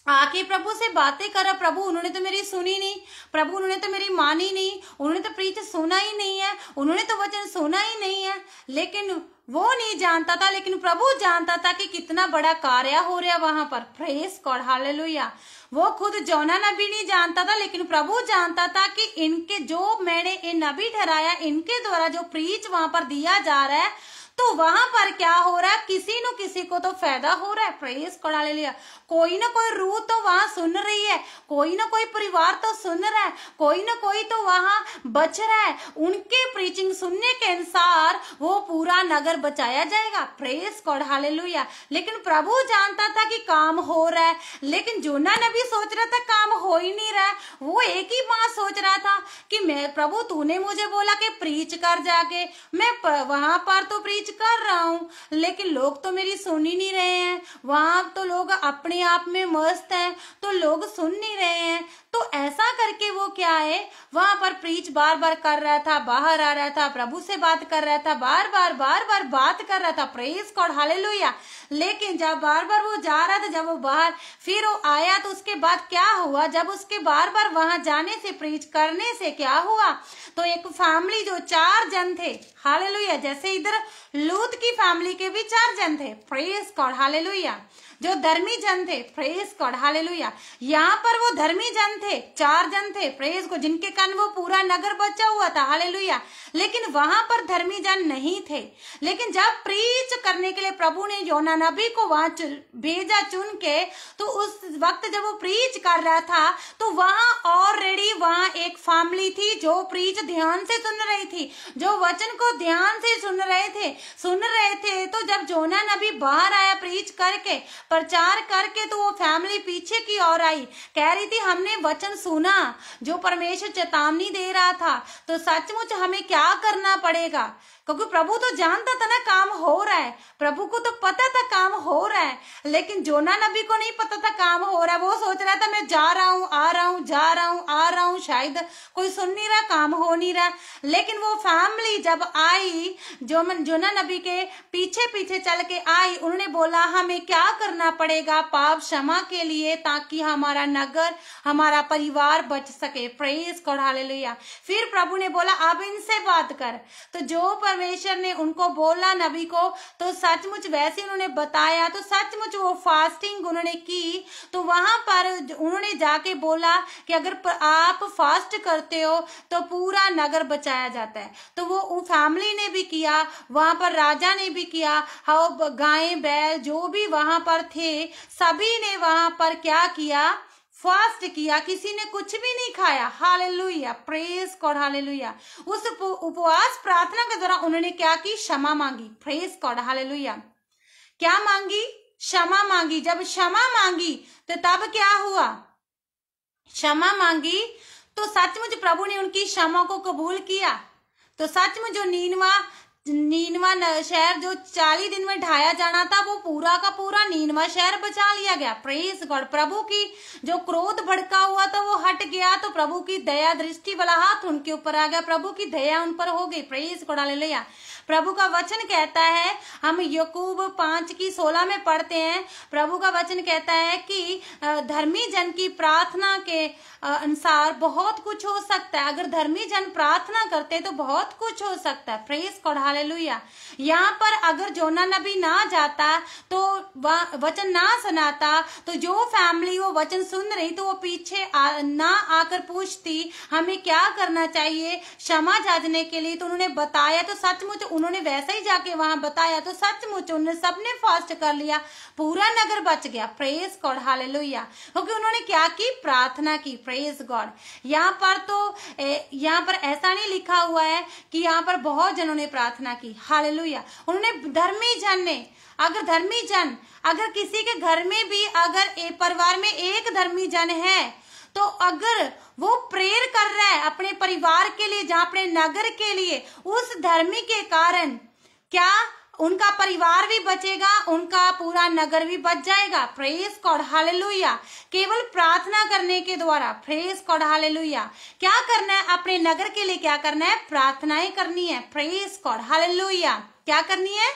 आके प्रभु से बातें करा, प्रभु उन्होंने तो मेरी सुनी नहीं, प्रभु उन्होंने तो मेरी मानी नहीं, उन्होंने तो प्रीच सुना ही नहीं है, उन्होंने तो वचन सुना ही नहीं है। लेकिन वो नहीं जानता था, लेकिन प्रभु जानता था कि कितना बड़ा कार्य हो रहा है वहां पर। Praise God, hallelujah. वो खुद जोना नबी नहीं जानता था, लेकिन प्रभु जानता था कि इनके जो मैंने इन नबी ठहराया, इनके द्वारा जो प्रीच वहां पर दिया जा रहा है, तो वहां पर क्या हो रहा है, किसी न किसी को तो फायदा हो रहा है। Praise God, hallelujah. कोई ना कोई रूह तो वहां सुन रही है, कोई ना कोई परिवार तो सुन रहा है, कोई ना कोई तो वहां बच रहा है। उनके प्रीचिंग सुनने के अनुसार वो पूरा नगर बचाया जाएगा। Praise God, hallelujah. लेकिन प्रभु जानता था कि काम हो रहा है, लेकिन जोना नबी सोच रहा था काम हो ही नहीं रहा है। वो एक ही बात सोच रहा था कि मैं, प्रभु तूने मुझे बोला कि प्रीच कर जाके, मैं वहां पर तो प्रीच कर रहा हूँ, लेकिन लोग तो मेरी सुन ही नहीं रहे हैं, वहां तो लोग अपने आप में मस्त हैं, तो लोग सुन नहीं रहे हैं। तो ऐसा करके वो क्या है, वहां पर प्रीच बार बार कर रहा था, बाहर आ रहा था, प्रभु से बात कर रहा था, बार बार बात कर रहा था। Praise God, hallelujah. लेकिन जब बार बार वो जा रहा था, जब वो बाहर, फिर वो आया, तो उसके बाद क्या हुआ, जब उसके बार बार वहां जाने से, प्रीच करने से क्या हुआ, तो एक फैमिली जो 4 जन थे, हालेलुया, जैसे इधर लूत की फैमिली के भी 4 जन थे। प्रेज गॉड, हालेलुया, जो धर्मी जन थे। Praise God, hallelujah. यहाँ पर वो धर्मी जन थे, 4 जन थे, प्रेज को, जिनके कारण वो पूरा नगर बचा हुआ था। हालेलुया। लेकिन वहां पर धर्मी जन नहीं थे। लेकिन जब प्रीच करने के लिए प्रभु ने योना नबी को वहां भेजा चुन के, तो उस वक्त जब वो प्रीच कर रहा था, तो वहां ऑलरेडी वहां एक फैमिली थी जो प्रीच ध्यान से सुन रही थी, जो वचन को ध्यान से सुन रहे थे। तो जब योना नबी बाहर आया प्रीच करके, प्रचार करके, तो वो फैमिली पीछे की ओर आई, कह रही थी हमने वचन सुना जो परमेश्वर चेतावनी दे रहा था, तो सचमुच हमें क्या करना पड़ेगा, क्योंकि प्रभु तो जानता था ना काम हो रहा है, प्रभु को तो पता था काम हो रहा है, लेकिन जोना नबी को नहीं पता था काम हो रहा है। वो सोच रहा था मैं जा रहा हूँ, आ रहा हूँ, जा रहा हूँ, आ रहा हूँ, शायद कोई सुन नहीं रहा, काम हो नहीं रहा। लेकिन वो फैमिली जब आई, जोना नबी के पीछे पीछे चल के आई, उन्होंने बोला हमें क्या करना पड़ेगा पाप क्षमा के लिए, ताकि हमारा नगर, हमारा परिवार बच सके। Praise God, hallelujah. फिर प्रभु ने बोला अब इनसे बात कर। तो जो परमेश्वर ने उनको बोला नबी को, तो सचमुच वैसे उन्होंने बताया, तो सचमुच वो फास्टिंग उन्होंने की। तो वहां पर उन्होंने जाके बोला कि अगर आप फास्ट करते हो तो पूरा नगर बचाया जाता है। तो वो फैमिली ने भी किया, वहां पर राजा ने भी किया, गाय बैल जो भी वहां पर थे, सभी ने वहां पर क्या किया, फास्ट किया, किसी ने कुछ भी नहीं खाया। Hallelujah, praise God, hallelujah. उस उपवास प्रार्थना के दौरान उन्होंने क्या की? क्षमा मांगी। Praise God, hallelujah. क्या मांगी? क्षमा मांगी। जब क्षमा मांगी तो तब क्या हुआ? क्षमा मांगी तो सचमुच प्रभु ने उनकी क्षमा को कबूल किया। तो सचमुच जो नीनवा शहर जो 40 दिन में ढाया जाना था, वो पूरा का पूरा नीनवा शहर बचा लिया गया। Praise God. प्रभु की जो क्रोध भड़का हुआ था वो हट गया, तो प्रभु की दया दृष्टि वाला हाथ उनके ऊपर आ गया, प्रभु की दया उन पर हो गई। Praise God, hallelujah. प्रभु का वचन कहता है, हम याकूब 5:16 में पढ़ते हैं, प्रभु का वचन कहता है कि धर्मी जन की प्रार्थना के अनुसार बहुत कुछ हो सकता है। अगर धर्मी जन प्रार्थना करते तो बहुत कुछ हो सकता है। Praise God, hallelujah. यहाँ पर अगर योना नबी ना जाता, तो वचन ना सुनाता, तो जो फैमिली वो वचन सुन रही तो वो पीछे ना आकर पूछती हमें क्या करना चाहिए क्षमा जांचने के लिए। तो उन्होंने बताया, तो सचमुच उन्होंने वैसे ही जाके वहां बताया, तो सचमुच उन्होंने सबने फास्ट कर लिया, पूरा नगर बच गया। Praise God, hallelujah. क्योंकि उन्होंने क्या की? प्रार्थना की। Praise God. यहाँ पर ऐसा नहीं लिखा हुआ है कि यहाँ पर बहुत जनों ने प्रार्थना की। हालेलुया। उन्होंने धर्मी जन ने, अगर किसी के घर में भी अगर परिवार में एक धर्मी जन है, तो अगर वो प्रेयर कर रहा है अपने परिवार के लिए, जहां अपने नगर के लिए, उस धर्मी के कारण क्या उनका परिवार भी बचेगा, उनका पूरा नगर भी बच जाएगा। Praise God, hallelujah. केवल प्रार्थना करने के द्वारा। Praise God, hallelujah. क्या करना है? अपने नगर के लिए क्या करना है? प्रार्थनाएं करनी है। Praise God, hallelujah. क्या करनी है?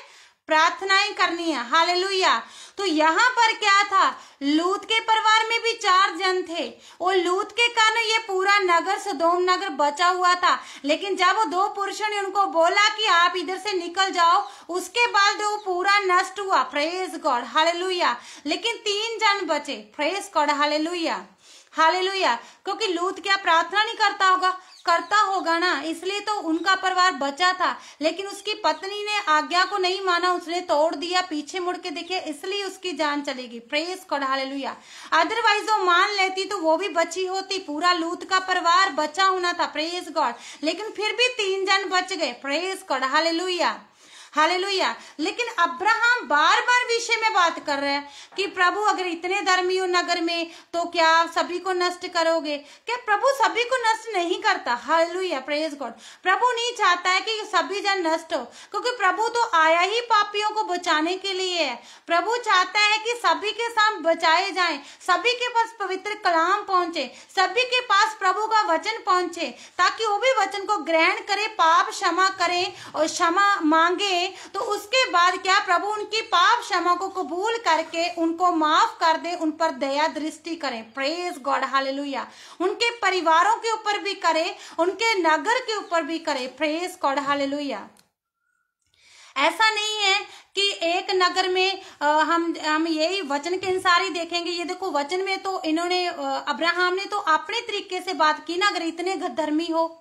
प्रार्थनाएं करनी है। हालेलुया। तो यहाँ पर क्या था? लूत के परिवार में भी 4 जन थे, और लूत के कारण ये पूरा नगर, सदोम नगर बचा हुआ था। लेकिन जब वो 2 पुरुषों ने उनको बोला कि आप इधर से निकल जाओ, उसके बाद वो पूरा नष्ट हुआ। Praise God, hallelujah. लेकिन 3 जन बचे। Praise God, hallelujah, hallelujah. क्योंकि लूत क्या प्रार्थना नहीं करता होगा ना, इसलिए तो उनका परिवार बचा था। लेकिन उसकी पत्नी ने आज्ञा को नहीं माना, उसने तोड़ दिया, पीछे मुड़ के देखे, इसलिए उसकी जान चलेगी। Praise God, hallelujah. अदरवाइज वो मान लेती तो वो भी बची होती, पूरा लूत का परिवार बचा होना था। Praise God. लेकिन फिर भी 3 जन बच गए। Praise God, hallelujah, hallelujah. लेकिन अब्राहम बार बार विषय में बात कर रहे हैं कि प्रभु अगर इतने धर्मी हो नगर में, तो क्या सभी को नष्ट करोगे? क्या प्रभु सभी को नष्ट नहीं करता? Hallelujah, praise God. प्रभु नहीं चाहता है कि सभी जन नष्ट हो, क्योंकि प्रभु तो आया ही पापियों को बचाने के लिए है। प्रभु चाहता है कि सभी के साथ बचाए जाएं, सभी के पास पवित्र कलाम पहुंचे, सभी के पास प्रभु का वचन पहुंचे, ताकि वो भी वचन को ग्रहण करे, पाप क्षमा करे और क्षमा मांगे। तो उसके बाद क्या? प्रभु उनकी पाप क्षमा को कबूल करके उनको माफ कर दे, उन पर दया दृष्टि करें। Praise God, hallelujah. उनके परिवारों के ऊपर भी करे, उनके नगर के ऊपर भी करे। Praise God, hallelujah. ऐसा नहीं है कि एक नगर में हम यही वचन के अनुसार ही देखेंगे। ये देखो, वचन में तो इन्होंने अब्राहम ने तो अपने तरीके से बात की ना। अगर इतने धर्मी हो,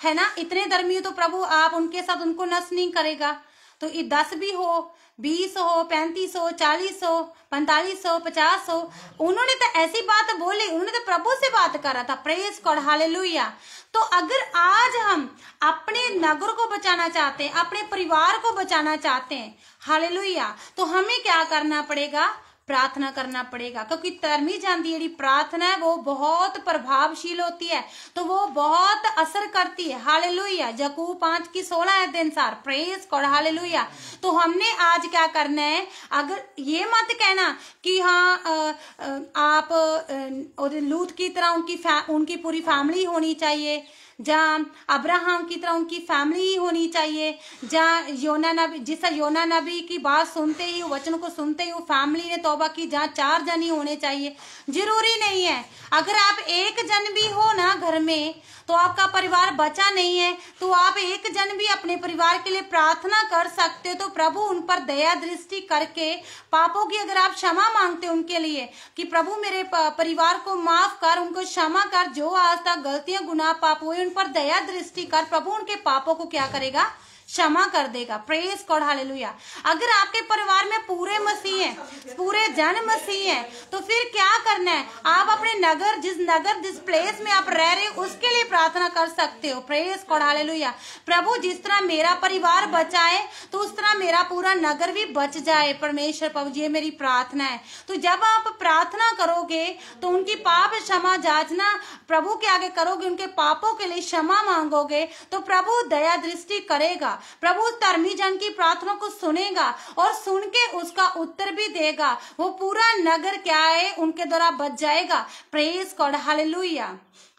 है ना, इतने धर्मी हो, तो प्रभु आप उनके साथ उनको नष्ट नहीं करेगा। तो 10 भी हो, 20 हो, 35 हो, 40 हो, 45 हो, 50 हो, उन्होंने तो ऐसी बात बोली, उन्होंने तो प्रभु से बात करा था। Praise God, hallelujah. तो अगर आज हम अपने नगर को बचाना चाहते हैं, अपने परिवार को बचाना चाहते हैं, हालेलुया, तो हमें क्या करना पड़ेगा? प्रार्थना करना पड़ेगा। क्योंकि धर्मी जन दी प्रार्थना है वो बहुत प्रभावशील होती है, तो वो बहुत असर करती है। हालेलुया। याकूब 5:16 के अनुसार। Praise God, hallelujah. तो हमने आज क्या करना है? अगर ये मत कहना कि हाँ आप लूत की तरह उनकी पूरी फैमिली होनी चाहिए, जहाँ अब्राहम की तरह उनकी फैमिली ही होनी चाहिए, जहाँ योना नबी की बात सुनते ही, वचन को सुनते ही वो फैमिली ने तौबा की, जहाँ 4 जन ही होने चाहिए। जरूरी नहीं है। अगर आप 1 जन भी हो ना घर में, तो आपका परिवार बचा नहीं है, तो आप 1 जन भी अपने परिवार के लिए प्रार्थना कर सकते हो। तो प्रभु उन पर दया दृष्टि करके पापों की अगर आप क्षमा मांगते हो उनके लिए कि प्रभु मेरे परिवार को माफ कर, उनको क्षमा कर, जो आज तक गलतियां गुनाह पाप हुए उन पर दया दृष्टि कर, प्रभु उनके पापों को क्या करेगा? क्षमा कर देगा। Praise God, hallelujah. अगर आपके परिवार में पूरे मसीह हैं, पूरे जन मसीह हैं, तो फिर क्या करना है? आप अपने नगर जिस प्लेस में आप रह रहे हो उसके लिए प्रार्थना कर सकते हो। Praise God, hallelujah. प्रभु जिस तरह मेरा परिवार बचाए तो उस तरह मेरा पूरा नगर भी बच जाए। परमेश्वर प्रभु जी, ये मेरी प्रार्थना है। तो जब आप प्रार्थना करोगे तो उनकी पाप क्षमा जांचना प्रभु के आगे करोगे, उनके पापों के लिए क्षमा मांगोगे, तो प्रभु दया दृष्टि करेगा। प्रभु धर्मी जन की प्रार्थना को सुनेगा और सुन के उसका उत्तर भी देगा। वो पूरा नगर क्या है, उनके द्वारा बच जाएगा। Praise God, hallelujah,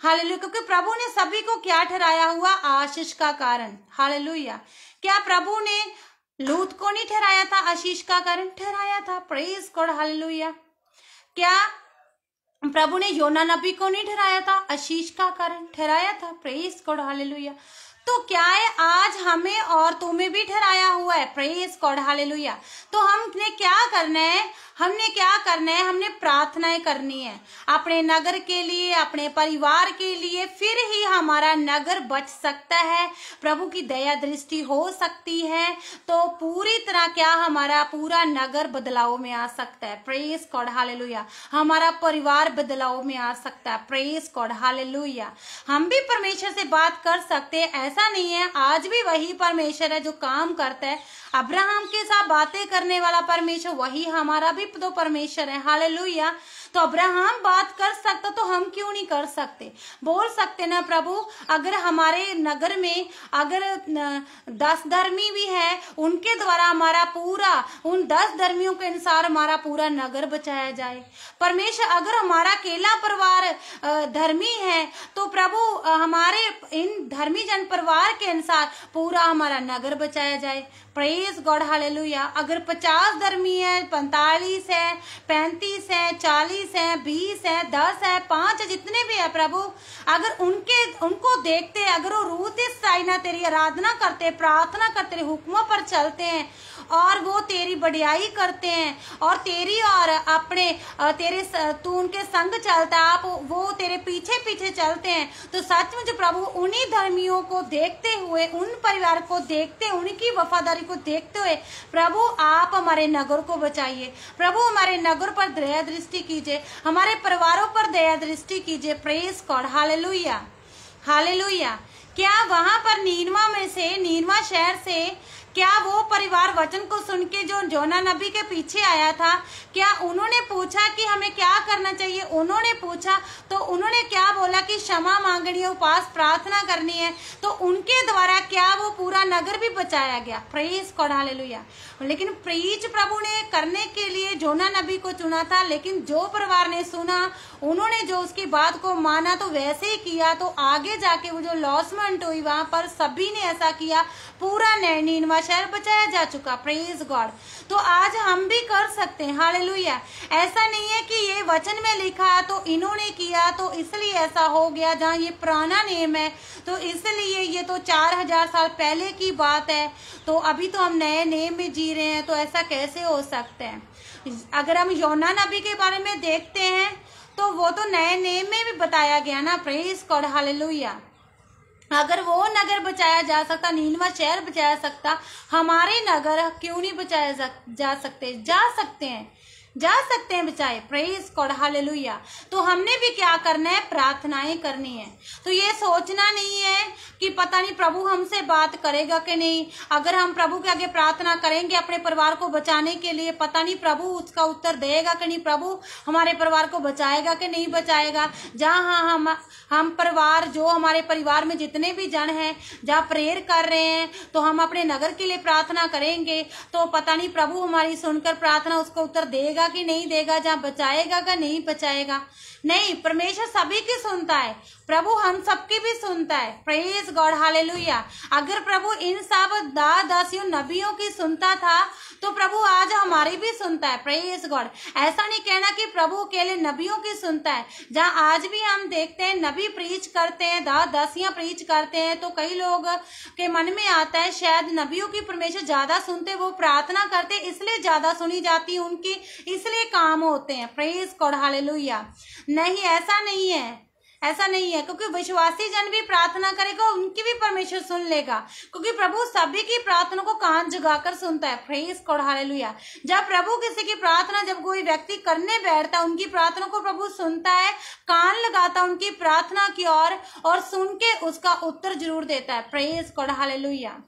hallelujah. क्योंकि प्रभु ने सभी को क्या ठहराया हुआ? आशीष का कारण। हालेलुया। क्या प्रभु ने लूत को नहीं ठहराया था आशीष का कारण? ठहराया था। Praise God, hallelujah. क्या प्रभु ने योना नबी को नहीं ठहराया था आशीष का कारण? ठहराया था। Praise God, hallelujah. तो क्या है, आज हमें और तुम्हें भी ठहराया हुआ है। Praise God, hallelujah. तो हमने क्या करना है? हमने प्रार्थनाएं करनी है अपने नगर के लिए, अपने परिवार के लिए। फिर ही हमारा नगर बच सकता है, प्रभु की दया दृष्टि हो सकती है। तो पूरी तरह क्या हमारा पूरा नगर बदलाव में आ सकता है। Praise God, hallelujah. हमारा परिवार बदलाव में आ सकता है। Praise God, hallelujah. हम भी परमेश्वर से बात कर सकते हैं, ऐसा नहीं है। आज भी वही परमेश्वर है जो काम करता है। अब्राहम के साथ बातें करने वाला परमेश्वर वही हमारा भी तो परमेश्वर है। हालेलुया। तो अब्राहम बात कर सकता तो हम क्यों नहीं कर सकते? बोल सकते ना प्रभु, अगर हमारे नगर में अगर 10 धर्मी भी है, उनके द्वारा हमारा पूरा उन 10 धर्मियों के अनुसार हमारा पूरा नगर बचाया जाए। परमेश्वर, अगर हमारा अकेला परिवार धर्मी है तो प्रभु हमारे इन धर्मी जन परिवार के अनुसार पूरा हमारा नगर बचाया जाए। Praise God, hallelujah. अगर 50 धर्मी है, 45 है, 35 है, 40 है, 20 है, 10 है, 5 है, जितने भी है प्रभु, अगर उनको देखते, अगर वो रूह से साइना तेरी आराधना करते, प्रार्थना करते, तेरे हुक्मों पर चलते हैं और वो तेरी बढ़ियाई करते हैं और तेरी और अपने तू उनके संग चलता, आप वो तेरे पीछे पीछे चलते हैं, तो सचमुच प्रभु उन्हीं धर्मियों को देखते हुए, उन परिवार को देखते, उनकी वफादारी को देखते हुए प्रभु आप हमारे नगर को बचाइए। प्रभु हमारे नगर पर दया दृष्टि कीजिए, हमारे परिवारों पर दया दृष्टि कीजिए। Praise God, hallelujah, hallelujah. क्या वहां पर नीनवा शहर से क्या वो परिवार वचन को सुन के जो योना नबी के पीछे आया था, क्या उन्होंने पूछा कि हमें क्या करना चाहिए? उन्होंने पूछा तो उन्होंने क्या बोला कि क्षमा मांगनी है, उपवास प्रार्थना करनी है। तो उनके द्वारा क्या वो पूरा नगर भी बचाया गया। Praise God, hallelujah. लेकिन प्रीच प्रभु ने करने के लिए योना नबी को चुना था, लेकिन जो परिवार ने सुना, उन्होंने जो उसकी बात को माना तो वैसे ही किया, तो आगे जाके वो जो लॉसमेंट हुई वहां पर सभी ने ऐसा किया, पूरा नीनवा शहर बचाया जा चुका। Praise God. तो आज हम भी कर सकते हैं। हालेलुया। ऐसा नहीं है कि ये वचन में लिखा है तो इन्होंने किया तो इसलिए ऐसा हो गया, जहाँ ये पुराना नेम है तो इसलिए ये तो 4000 साल पहले की बात है, तो अभी तो हम नए नेम में जी रहे हैं, तो ऐसा कैसे हो सकता है? अगर हम योना नबी के बारे में देखते हैं तो वो तो नए नेम में भी बताया गया ना। Praise God, hallelujah. अगर वो नगर बचाया जा सकता, नीनवा शहर बचाया सकता, हमारे नगर क्यों नहीं बचाया जा सकते? जा सकते हैं बचाए। Praise God, hallelujah. तो हमने भी क्या करना है? प्रार्थनाएं करनी है। तो ये सोचना नहीं है कि पता नहीं प्रभु हमसे बात करेगा कि नहीं। अगर हम प्रभु के आगे प्रार्थना करेंगे अपने परिवार को बचाने के लिए, पता नहीं प्रभु उसका उत्तर देगा कि नहीं, प्रभु हमारे परिवार को बचाएगा कि नहीं बचाएगा। जहाँ हम परिवार, जो हमारे परिवार में जितने भी जन हैं, जहाँ प्रेयर कर रहे हैं, तो हम अपने नगर के लिए प्रार्थना करेंगे, तो पता नहीं प्रभु हमारी सुनकर प्रार्थना उसको उत्तर देगा कि नहीं देगा, जहाँ बचाएगा कि नहीं बचाएगा। नहीं, परमेश्वर सभी की सुनता है, प्रभु हम सबकी भी सुनता है। Praise God, hallelujah. अगर प्रभु इन सब दासियों नबियों की सुनता था तो प्रभु आज हमारी भी सुनता है। Praise God. ऐसा नहीं कहना कि प्रभु अकेले नबियों की सुनता है। जहाँ आज भी हम देखते हैं नबी प्रीच करते हैं, दासियां प्रीच करते हैं, तो कई लोग के मन में आता है शायद नबियों की परमेश्वर ज्यादा सुनते, वो प्रार्थना करते इसलिए ज्यादा सुनी जाती उनकी, इसलिए काम होते हैं। Praise God, hallelujah. नहीं, ऐसा नहीं है, ऐसा नहीं है, क्योंकि विश्वासी जन भी प्रार्थना करेगा उनकी भी परमेश्वर सुन लेगा, क्योंकि प्रभु सभी की प्रार्थना को कान जगाकर सुनता है। Praise God, hallelujah. जब प्रभु किसी की प्रार्थना, जब कोई व्यक्ति करने बैठता है, उनकी प्रार्थना को प्रभु सुनता है, कान लगाता है उनकी प्रार्थना की ओर, और सुन के उसका उत्तर जरूर देता है। Praise God, hallelujah,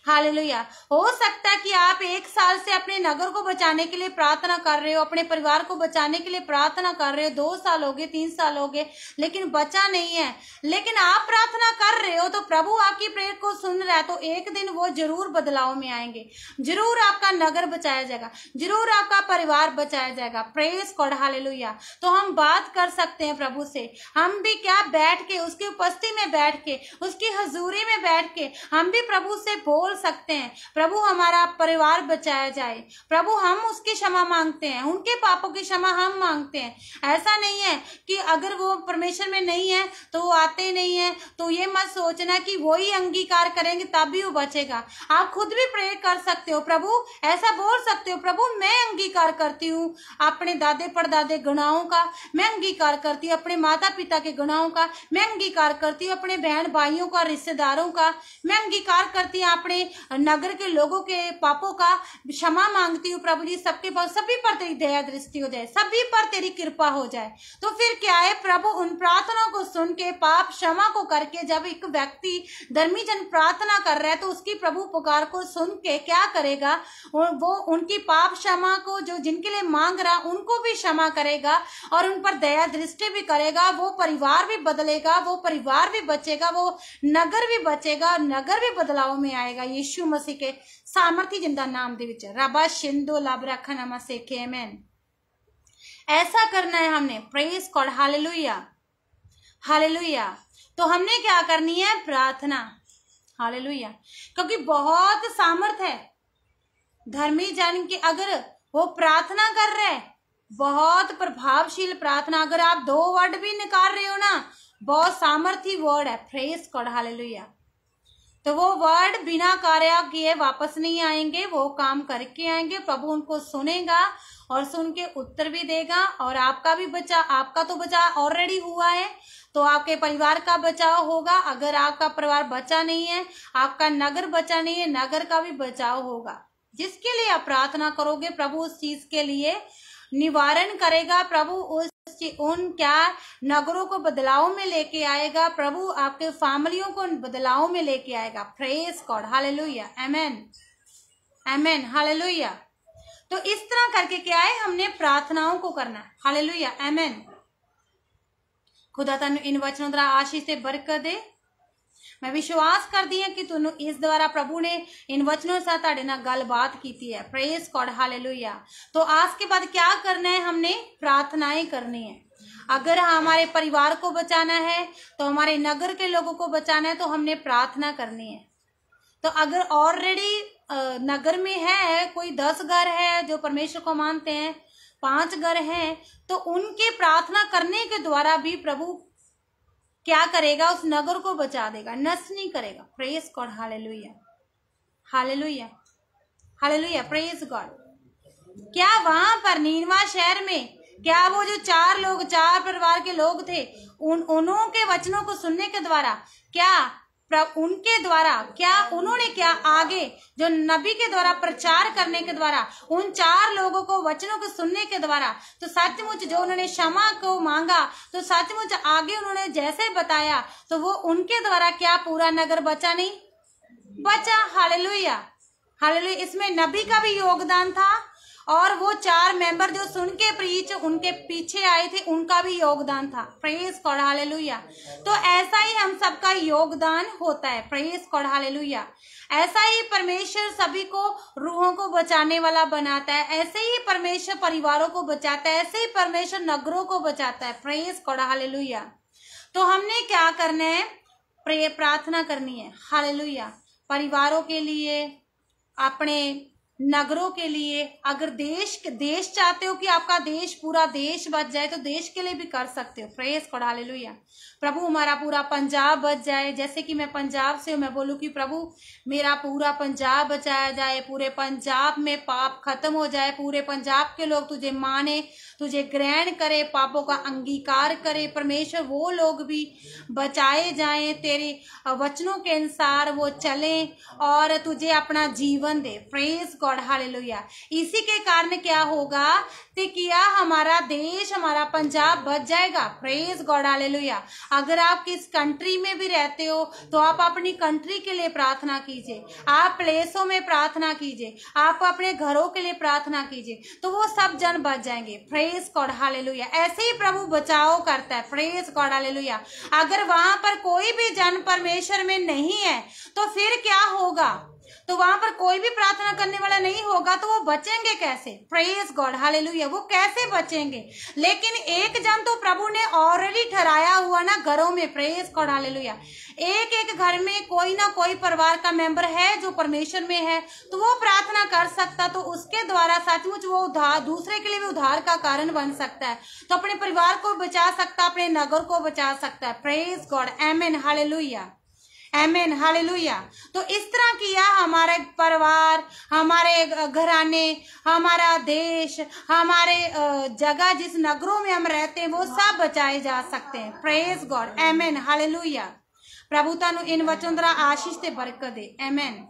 hallelujah. हो सकता है कि आप 1 साल से अपने नगर को बचाने के लिए प्रार्थना कर रहे हो, अपने परिवार को बचाने के लिए प्रार्थना कर रहे हो, 2 साल हो गए, 3 साल हो गए, लेकिन बचा नहीं है। लेकिन आप प्रार्थना कर रहे हो तो प्रभु आपकी प्रेयर को सुन रहा है, तो एक दिन वो जरूर बदलाव में आएंगे, जरूर आपका नगर बचाया जाएगा, जरूर आपका परिवार बचाया जाएगा। Praise God, hallelujah. तो हम बात कर सकते हैं प्रभु से, हम भी क्या बैठ के उसकी उपस्थिति में बैठ के, उसकी हजूरी में बैठ के हम भी प्रभु से बोल सकते हैं, प्रभु हमारा परिवार बचाया जाए। प्रभु हम उसकी क्षमा मांगते हैं, उनके पापों की क्षमा हम मांगते हैं। ऐसा नहीं है कि अगर वो परमेश्वर में नहीं है तो वो आते नहीं है, तो ये मत सोचना कि वो ही अंगीकार करेंगे तब भी वो बचेगा। आप खुद भी प्रे कर सकते हो, प्रभु ऐसा बोल सकते हो, प्रभु मैं अंगीकार करती हूँ अपने दादे परदादे गुनाहों का, मैं अंगीकार करती हूँ अपने माता पिता के गुनाहों का, मैं अंगीकार करती हूँ अपने बहन भाइयों का, रिश्तेदारों का, मैं अंगीकार करती हूँ अपने नगर के लोगों के पापों का, क्षमा मांगती हूँ प्रभु जी सबके पास, सभी पर तेरी दया दृष्टि हो जाए, सभी पर तेरी कृपा हो जाए। तो फिर क्या है, प्रभु उन प्रार्थनाओं को सुन के, पाप क्षमा को करके, जब एक व्यक्ति धर्मी जन प्रार्थना कर रहा है तो उसकी प्रभु पुकार को सुन के क्या करेगा, वो उनकी पाप क्षमा को जो जिनके लिए मांग रहा उनको भी क्षमा करेगा और उन पर दया दृष्टि भी करेगा। वो परिवार भी बदलेगा, वो परिवार भी बचेगा, वो नगर भी बचेगा, नगर भी बदलाव में आएगा यीशु मसीह के सामर्थी जिंदा नाम दे विच। रबा शिंदो लाभ रखा नमा से आमेन। ऐसा करना है हमने। Praise God, hallelujah, hallelujah. तो हमने क्या करनी है, प्रार्थना, हालेलुया, क्योंकि बहुत सामर्थ है धर्मी जन की। अगर वो प्रार्थना कर रहे, बहुत प्रभावशील प्रार्थना, अगर आप 2 वर्ड भी निकाल रहे हो ना, बहुत सामर्थी वर्ड है। Praise God, hallelujah. तो वो वर्ड बिना कार्य किए वापस नहीं आएंगे, वो काम करके आएंगे। प्रभु उनको सुनेगा और सुन के उत्तर भी देगा, और आपका भी आपका तो बचाव ऑलरेडी हुआ है, तो आपके परिवार का बचाव होगा। अगर आपका परिवार बचा नहीं है, आपका नगर बचा नहीं है, नगर का भी बचाव होगा। जिसके लिए आप प्रार्थना करोगे प्रभु उस चीज के लिए निवारण करेगा, प्रभु उन क्या नगरों को बदलाव में लेके आएगा, प्रभु आपके फैमिलियों को बदलाव में लेके आएगा। प्रेज गॉड, हालेलुया, आमेन, आमेन, हालेलुया। तो इस तरह करके क्या है, हमने प्रार्थनाओं को करना। हालेलुया, आमेन। खुदा तन इन वचनों द्वारा आशीष से बरकत दे। मैं विश्वास करती हूं कि तुम इस द्वारा प्रभु ने इन वचनों से ताड़े ना गलबात की है। Praise God, hallelujah. तो आज के बाद क्या करना है, हमने प्रार्थनाएं करनी है। अगर हमारे परिवार को बचाना है, तो हमारे नगर के लोगों को बचाना है, तो हमने प्रार्थना करनी है। तो अगर ऑलरेडी नगर में है कोई 10 घर है जो परमेश्वर को मानते हैं, 5 घर हैं, तो उनके प्रार्थना करने के द्वारा भी प्रभु क्या करेगा, उस नगर को बचा देगा, नष्ट नहीं करेगा। Praise God, hallelujah, hallelujah, hallelujah, praise God. क्या वहां पर नीनवा शहर में, क्या वो जो 4 परिवार के लोग थे, उन्हों के वचनों को सुनने के द्वारा क्या उनके द्वारा क्या उन्होंने क्या आगे जो नबी के द्वारा प्रचार करने के द्वारा उन 4 लोगों को वचनों को सुनने के द्वारा, तो सचमुच जो उन्होंने क्षमा को मांगा, तो सचमुच आगे उन्होंने जैसे बताया, तो वो उनके द्वारा क्या पूरा नगर बचा नहीं, बचा। Hallelujah, hallelujah. इसमें नबी का भी योगदान था, और वो 4 मेंबर जो सुन के प्रीच उनके पीछे आए थे, उनका भी योगदान था। Praise God, hallelujah. तो ऐसा ही हम सबका योगदान होता है। Praise God, hallelujah. ऐसा ही परमेश्वर सभी को रूहों को बचाने वाला बनाता है, ऐसे ही परमेश्वर परिवारों को बचाता है, ऐसे ही परमेश्वर नगरों को बचाता है। Praise God, hallelujah. तो हमने क्या करना है, प्रार्थना करनी है। हालेलुया। परिवारों के लिए, अपने नगरों के लिए, अगर देश चाहते हो कि आपका देश, पूरा देश बच जाए, तो देश के लिए भी कर सकते हो। Praise God, hallelujah. प्रभु हमारा पूरा पंजाब बच जाए, जैसे कि मैं पंजाब से हूँ, मैं बोलूँ कि प्रभु मेरा पूरा पंजाब बचाया जाए, पूरे पंजाब में पाप खत्म हो जाए, पूरे पंजाब के लोग तुझे माने, तुझे ग्रहण करे, पापों का अंगीकार करे। परमेश्वर वो लोग भी बचाए जाएं, तेरे वचनों के अनुसार वो चलें और तुझे अपना जीवन दे। Praise God, hallelujah. इसी के कारण क्या होगा कि क्या हमारा देश, हमारा पंजाब बच जाएगा। Praise God, hallelujah. अगर आप किस कंट्री में भी रहते हो तो आप अपनी कंट्री के लिए प्रार्थना कीजिए, आप प्लेसों में प्रार्थना कीजिए, आप अपने घरों के लिए प्रार्थना कीजिए, तो वो सब जन बच जाएंगे। Praise God, hallelujah. ऐसे ही प्रभु बचाव करता है। Praise God, hallelujah. अगर वहां पर कोई भी जन परमेश्वर में नहीं है तो फिर क्या होगा, तो वहां पर कोई भी प्रार्थना करने वाला नहीं होगा, तो वो बचेंगे कैसे। Praise God, hallelujah. वो कैसे बचेंगे। लेकिन एक जन तो प्रभु ने ऑलरेडी ठहराया हुआ ना घरों में। Praise God, hallelujah. एक एक घर में कोई ना कोई परिवार का मेंबर है जो परमेश्वर में है, तो वो प्रार्थना कर सकता, तो उसके द्वारा सचमुच वो उद्धार, दूसरे के लिए भी उद्धार का कारण बन सकता है, तो अपने परिवार को बचा सकता, अपने नगर को बचा सकता है। प्रेज गॉड, आमेन, हालेलुया, आमेन, हालेलुया। तो इस तरह किया हमारे परिवार, हमारे घराने, हमारा देश, हमारे जगह, जिस नगरों में हम रहते हैं, वो सब बचाए जा सकते हैं। प्रेज गॉड, आमेन, हालेलुया। प्रभु तानु इन वचनों द्वारा आशीष से बरकत दे। आमेन।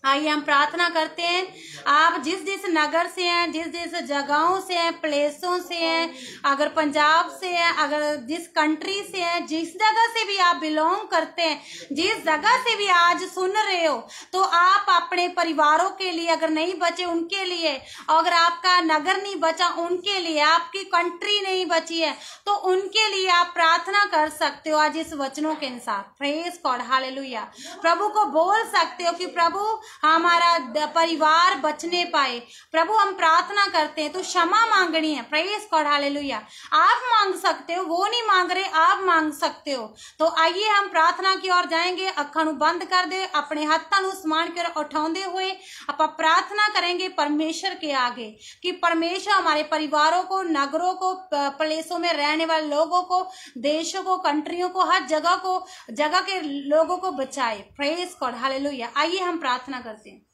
आइए हम प्रार्थना करते हैं। आप जिस जिस नगर से हैं, जिस जिस जगहों से हैं, प्लेसों से हैं, अगर पंजाब से हैं, अगर जिस कंट्री से हैं, जिस जगह से भी आप बिलोंग करते हैं, जिस जगह से भी आज सुन रहे हो, तो आप अपने परिवारों के लिए, अगर नहीं बचे उनके लिए, अगर आपका नगर नहीं बचा उनके लिए, आपकी कंट्री नहीं बची है तो उनके लिए आप प्रार्थना कर सकते हो आज इस वचनों के अनुसार। Praise God, hallelujah. प्रभु को बोल सकते हो कि प्रभु हमारा परिवार बचने पाए। प्रभु हम प्रार्थना करते हैं, तो क्षमा मांगनी है। Praise God, hallelujah. आप मांग सकते हो, वो नहीं मांग रहे, आप मांग सकते हो। तो आइए हम प्रार्थना की ओर जाएंगे। अखां नूं बंद कर दे, अपने हाथां नूं समान कर उठाते हुए आप प्रार्थना करेंगे परमेश्वर के आगे कि परमेश्वर हमारे परिवारों को, नगरों को, प्लेसों में रहने वाले लोगों को, देशों को, कंट्रियों को, हर जगह के लोगों को बचाए। Praise God, hallelujah. आइए हम प्रार्थना करते हैं।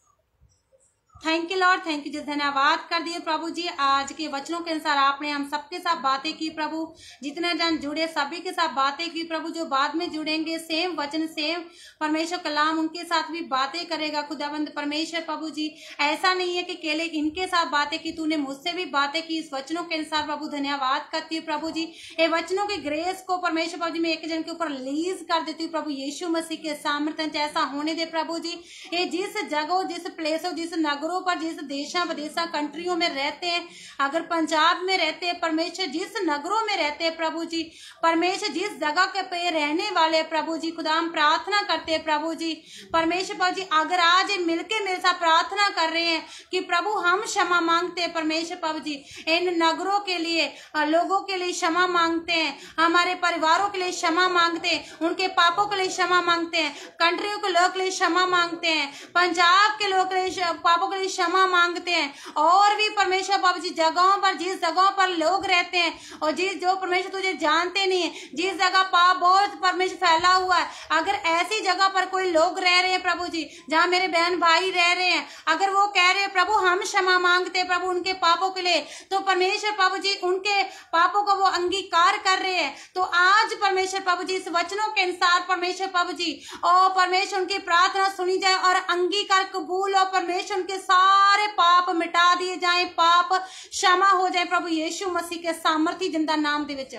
Thank you Lord, thank you जी, धन्यवाद कर दिए प्रभु जी। आज के वचनों के अनुसार आपने हम सबके साथ बातें की प्रभु, जितने जन जुड़े सभी के साथ बातें की प्रभु, जो बाद में जुड़ेंगे सेम वचन, सेम परमेश्वर कलाम, उनके साथ भी बातें करेगा खुदाबंद परमेश्वर। प्रभु जी ऐसा नहीं है कि केवल इनके साथ बातें की, तूने मुझसे भी बातें की इस वचनों के अनुसार प्रभु। धन्यवाद करती हूँ प्रभु जी। ये वचनों की ग्रेस को परमेश्वर प्रभु जी मैं एक जन के ऊपर रिलीज कर देती हूँ प्रभु, यीशु मसीह के सामर्थ्य ऐसा होने दे प्रभु जी। ये जिस जगह, जिस प्लेस, जिस नगरों पर, जिस देशा विदेशा कंट्रियों में रहते हैं, अगर पंजाब में रहते हैं परमेश्वर, जिस नगरों में रहते हैं प्रभु जी, परमेश्वर जिस जगह के पे रहने वाले प्रभु जी, खुदा हम प्रार्थना करते हैं प्रभु जी। परमेश्वर प्रभु जी अगर आज मिलके मेरे साथ प्रार्थना कर रहे हैं कि प्रभु हम क्षमा मांगते हैं परमेश्वर प्रभु जी, इन नगरों के लिए, लोगों के लिए क्षमा मांगते हैं, हमारे परिवारों के लिए क्षमा मांगते हैं, उनके पापों के लिए क्षमा मांगते हैं, कंट्रियों के लोग के लिए क्षमा मांगते हैं, पंजाब के लोग के लिए पापों के लिए क्षमा मांगते हैं, और भी परमेश्वर बाबू जी जगहों पर, जिस जगहों पर लोग रहते हैं और जिस जो परमेश्वर तुझे जानते नहीं है, जिस जगह पाप बहुत परमेश्वर फैला हुआ है, अगर ऐसी जगह पर कोई लोग रह रहे हैं प्रभु जी, जहाँ मेरे बहन भाई रह रहे हैं, अगर वो कह रहे हैं प्रभु हम क्षमा मांगते हैं प्रभु उनके पापों के लिए, तो परमेश्वर प्रभु जी उनके पापों को वो अंगीकार कर रहे हैं। तो आज परमेश्वर प्रभु जी इस वचनों के अनुसार परमेश्वर प्रभु जी और परमेश्वर उनकी प्रार्थना सुनी जाए और अंगीकार कबूल और परमेश्वर उनके सारे पाप मिटा दिए जाए, पाप क्षमा हो जाए प्रभु यीशु मसीह के सामर्थी जिंदा नाम दे विच।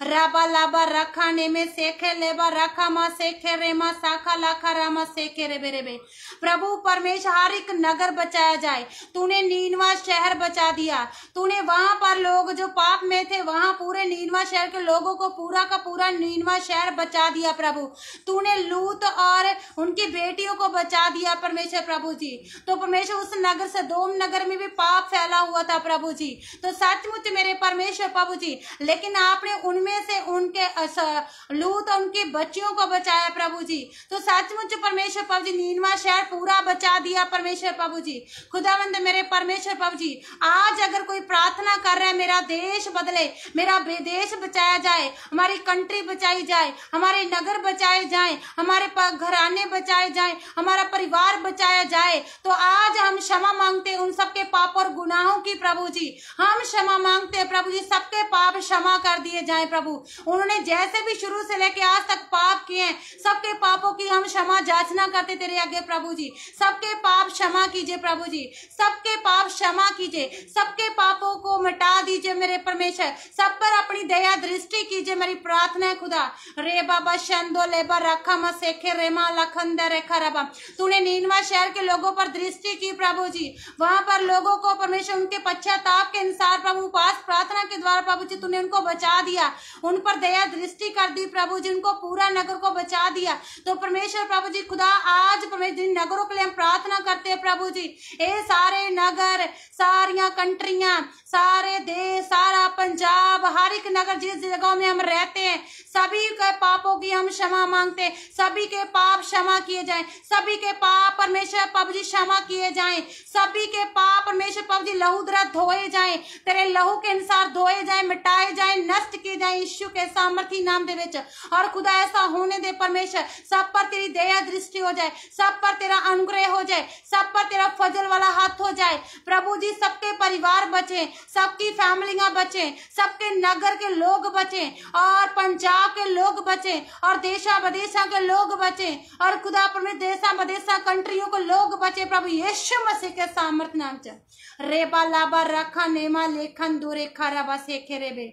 राबा लाबा रखा ने में सेखे लेबा रखा मा सेखे रेमा साखा लाखा रामा सेखे रेबे रेबे। प्रभु परमेश्वर हर एक नगर बचाया जाए। तूने नीनवा शहर बचा दिया, तूने वहां पर लोग जो पाप में थे वहां पूरे नीनवा शहर के लोगों को पूरा का पूरा नीनवा शहर बचा दिया प्रभु। तूने लूत और उनकी बेटियों को बचा दिया परमेश्वर प्रभु जी। तो परमेश्वर उस उस नगर सदोम नगर में भी पाप फैला हुआ था प्रभु जी। तो सचमुच मेरे परमेश्वर प्रभु जी, लेकिन आपने उनमें से उनके लूत और उनके बच्चियों को बचाया प्रभु जी। तो सचमुच परमेश्वर प्रभु जी नीनवा शहर पूरा बचा दिया परमेश्वर प्रभु जी। खुदावंद मेरे परमेश्वर प्रभु जी, आज अगर कोई प्रार्थना कर रहा है मेरा देश बदले, मेरा देश बचाया जाए, हमारी कंट्री बचाई जाए, हमारे नगर बचाए जाए, हमारे घराने बचाए जाए, हमारा परिवार बचाया जाए, तो आज हम क्षमा मांगते हैं उन सबके पाप और गुनाहों की प्रभु जी। हम क्षमा मांगते हैं प्रभु जी, सबके पाप क्षमा कर दिए जाए प्रभु। उन्होंने जैसे भी शुरू से लेके आज तक पाप किए हैं, सबके पापों की हम क्षमा याचना करते तेरे आगे प्रभु जी। सबके पाप क्षमा कीजिए प्रभु जी, सबके पाप क्षमा कीजिए, सबके पापों को मिटा दीजिए मेरे परमेश्वर। सब पर अपनी दया दृष्टि कीजिए, मेरी प्रार्थना है खुदा। रे बाबा शंदो लेबा रखा मसेखे रेमा लखंद रेखा रबा। तूने नीनवा शहर के लोगों पर दृष्टि की प्रभु जी, वहां पर लोगों को परमेश्वर उनके पश्चाताप के अनुसार प्रभु उपास प्रार्थना के द्वारा प्रभु जी तूने उनको बचा दिया, उन पर दया दृष्टि कर दी प्रभु जी, उनको पूरा नगर को बचा दिया। तो परमेश्वर प्रभु जी खुदा, आज परमेश्वर नगरों के लिए हम प्रार्थना करते हैं प्रभु जी। ये सारे नगर, सारियां कंट्रियां, सारे देश, सारा पंजाब, हर एक नगर जिस जगह में हम रहते हैं, सभी के पापों की हम क्षमा मांगते हैं। सभी के पाप क्षमा किए जाएं, सभी के पाप परमेश्वर प्रभु जी क्षमा किए जाएं, सभी के पाप परमेश्वर प्रभु जी लहू द्वारा धोए जाएं, तेरे लहू के अनुसार धोए जाएं, मिटाए जाएं, नष्ट किए जाएं यीशु के सामर्थी नाम दे विच। और खुदा ऐसा होने दे परमेश्वर, सब पर तेरी दया दृष्टि हो जाए, सब पर तेरा अनुग्रह हो जाए, सब पर तेरा फजल वाला हाथ हो जाए प्रभु जी। सबके परिवार बचे, सबकी फैमिलियां बचे, सबके नगर के लोग बचे, और पंजाब के लोग बचे, और देशा विदेशा के लोग बचे, और खुदा परमेश्वर देशा विदेशा कंट्रियों के लोग बचे प्रभु यीशु मसीह के सामर्थ नाम च। रेबा लाबा रखा नेमा लेखन दूरे खराबा सेखे रेबे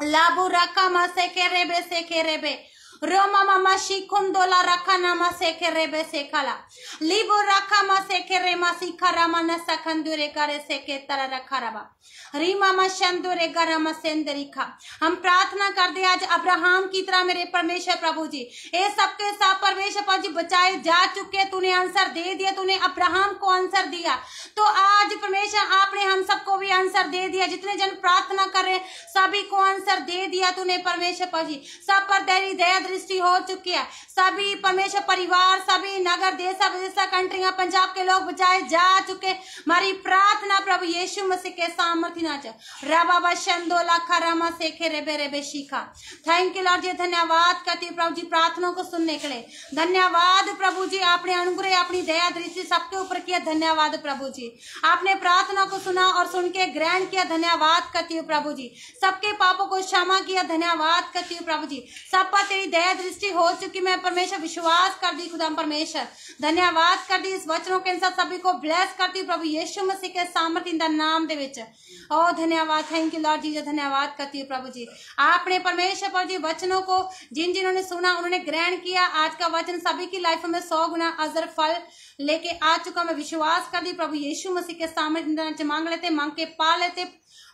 लाबू रखा मा सेखे रेबे सेखे रेबे रोमा मामा शिकुंदोला रखा नामा सेखे रेबे सेखाला लीबू रखा मा सेखे रेमा सीखा रामा न सखंदुरे करे सेखे तरह रखा रबा रीमा मा शंदुरे गरमा सेंदरिखा। हम प्रार्थना कर दे आज अब्राहम की तरह मेरे परमेश्वर प्रभु जी, ये सबके साथ परमेश्वर प्रभु जी बचाए जा चुके, तूने आंसर दे दिया, तूने अब्राहम को आंसर दिया, तो आज परमेश्वर आपने हम सबको भी आंसर दे दिया। जितने जन प्रार्थना कर रहे सभी को आंसर दे दिया तूने परमेश्वर प्रभु जी। सब पर तेरी दया दृष्टि हो चुकी है, सभी परमेश्वर परिवार, सभी नगर, देशा विदेशा कंट्रियां, पंजाब के लोग बचाए जा चुके। हमारी प्रार्थना प्रभु यीशु मसीह के सामर्थ्य नाच रबा शंदोला खरामा सेखे रेबे रेबे शिखा। थैंक यू लॉर्ड जी, धन्यवाद करती हूँ प्रभु जी प्रार्थना को सुनने के लिए। धन्यवाद प्रभु जी, आपने अनुग्रह अपनी दया दृष्टि सबके ऊपर किया। धन्यवाद प्रभु जी, आपने प्रार्थना को सुना और सुन के ग्रहण किया। धन्यवाद करती हूँ प्रभु जी, सबके पापों को क्षमा किया। धन्यवाद करती हूँ प्रभु जी, सब पर तेरी दया दृष्टि हो चुकी। मैं परमेश्वर विश्वास कर दी खुदा परमेश्वर, धन्यवाद कर दी। इस वचनों के अनुसार सभी को ब्लेस करती हूँ प्रभु यीशु मसीह के सामर्थ्य इन द नाम दे विच। ओ धन्यवाद, थैंक यू लॉर्ड जी, धन्यवाद करती हूँ प्रभु जी। आपने परमेश्वर प्रभु जी वचनों को जिन्होंने सुना उन्होंने ग्रहण किया। आज का वचन सभी की लाइफ में 100 गुना अजर फल लेके आ चुका। मैं विश्वास कर दी प्रभु यीशु मसीह के सामर्थ्य मांग लेते, मांग के पा लेते,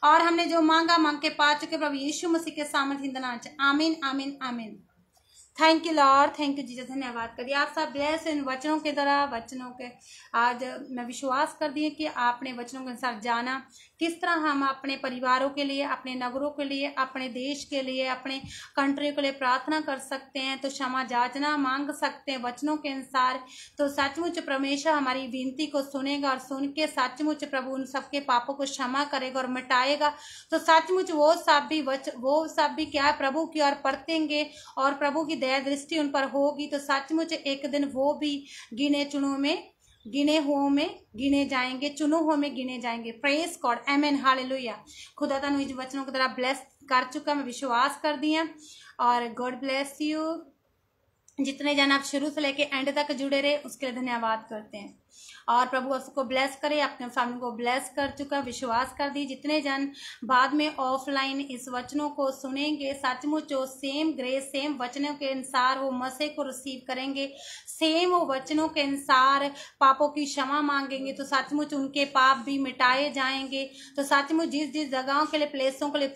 और हमने जो मांगा मांग के पा चुके प्रभु यीशु मसीह के सामर्थ्य। आमीन आमीन आमीन। Thank you Lord, thank you Jesus, धन्यवाद करिए। आप सब ब्लेस इन वचनों के द्वारा, वचनों के आज मैं विश्वास कर दिए कि आपने वचनों के अनुसार जाना किस तरह हम अपने परिवारों के लिए, अपने नगरों के लिए, अपने देश के लिए, अपने कंट्री के लिए प्रार्थना कर सकते हैं, तो क्षमा याचना मांग सकते हैं वचनों के अनुसार। तो सचमुच परमेश्वर हमारी विनती को सुनेगा और सुन के सचमुच प्रभु उन सबके पापों को क्षमा करेगा और मिटाएगा। तो सचमुच वो सब भी क्या है प्रभु की ओर परतेंगे और प्रभु की दया दृष्टि उन पर होगी। तो सचमुच एक दिन वो भी गिने हुओं में गिने जाएंगे, चुनो हुओं में गिने जाएंगे। प्रेज गॉड, आमेन, हालेलुया। खुदा तानू इस वचनों की तरह ब्लेस कर चुका, मैं विश्वास कर दिया। और गॉड ब्लेस यू। जितने जन आप शुरू से लेके एंड तक जुड़े रहे उसके लिए धन्यवाद करते हैं। और प्रभु आपको ब्लेस करे, अपने फैमिली को ब्लेस कर चुका, विश्वास कर दी। जितने जन बाद में ऑफलाइन इस वचनों को सुनेंगे, सचमुच जो सेम ग्रेस, सेम वचनों के अनुसार वो मसीह को रिसीव करेंगे, सेम वो वचनों के अनुसार पापों की क्षमा मांगेंगे, तो सचमुच उनके पाप भी मिटाए जाएंगे। तो सचमुच जिस जिस जगहों के लिए, प्लेसों के लिए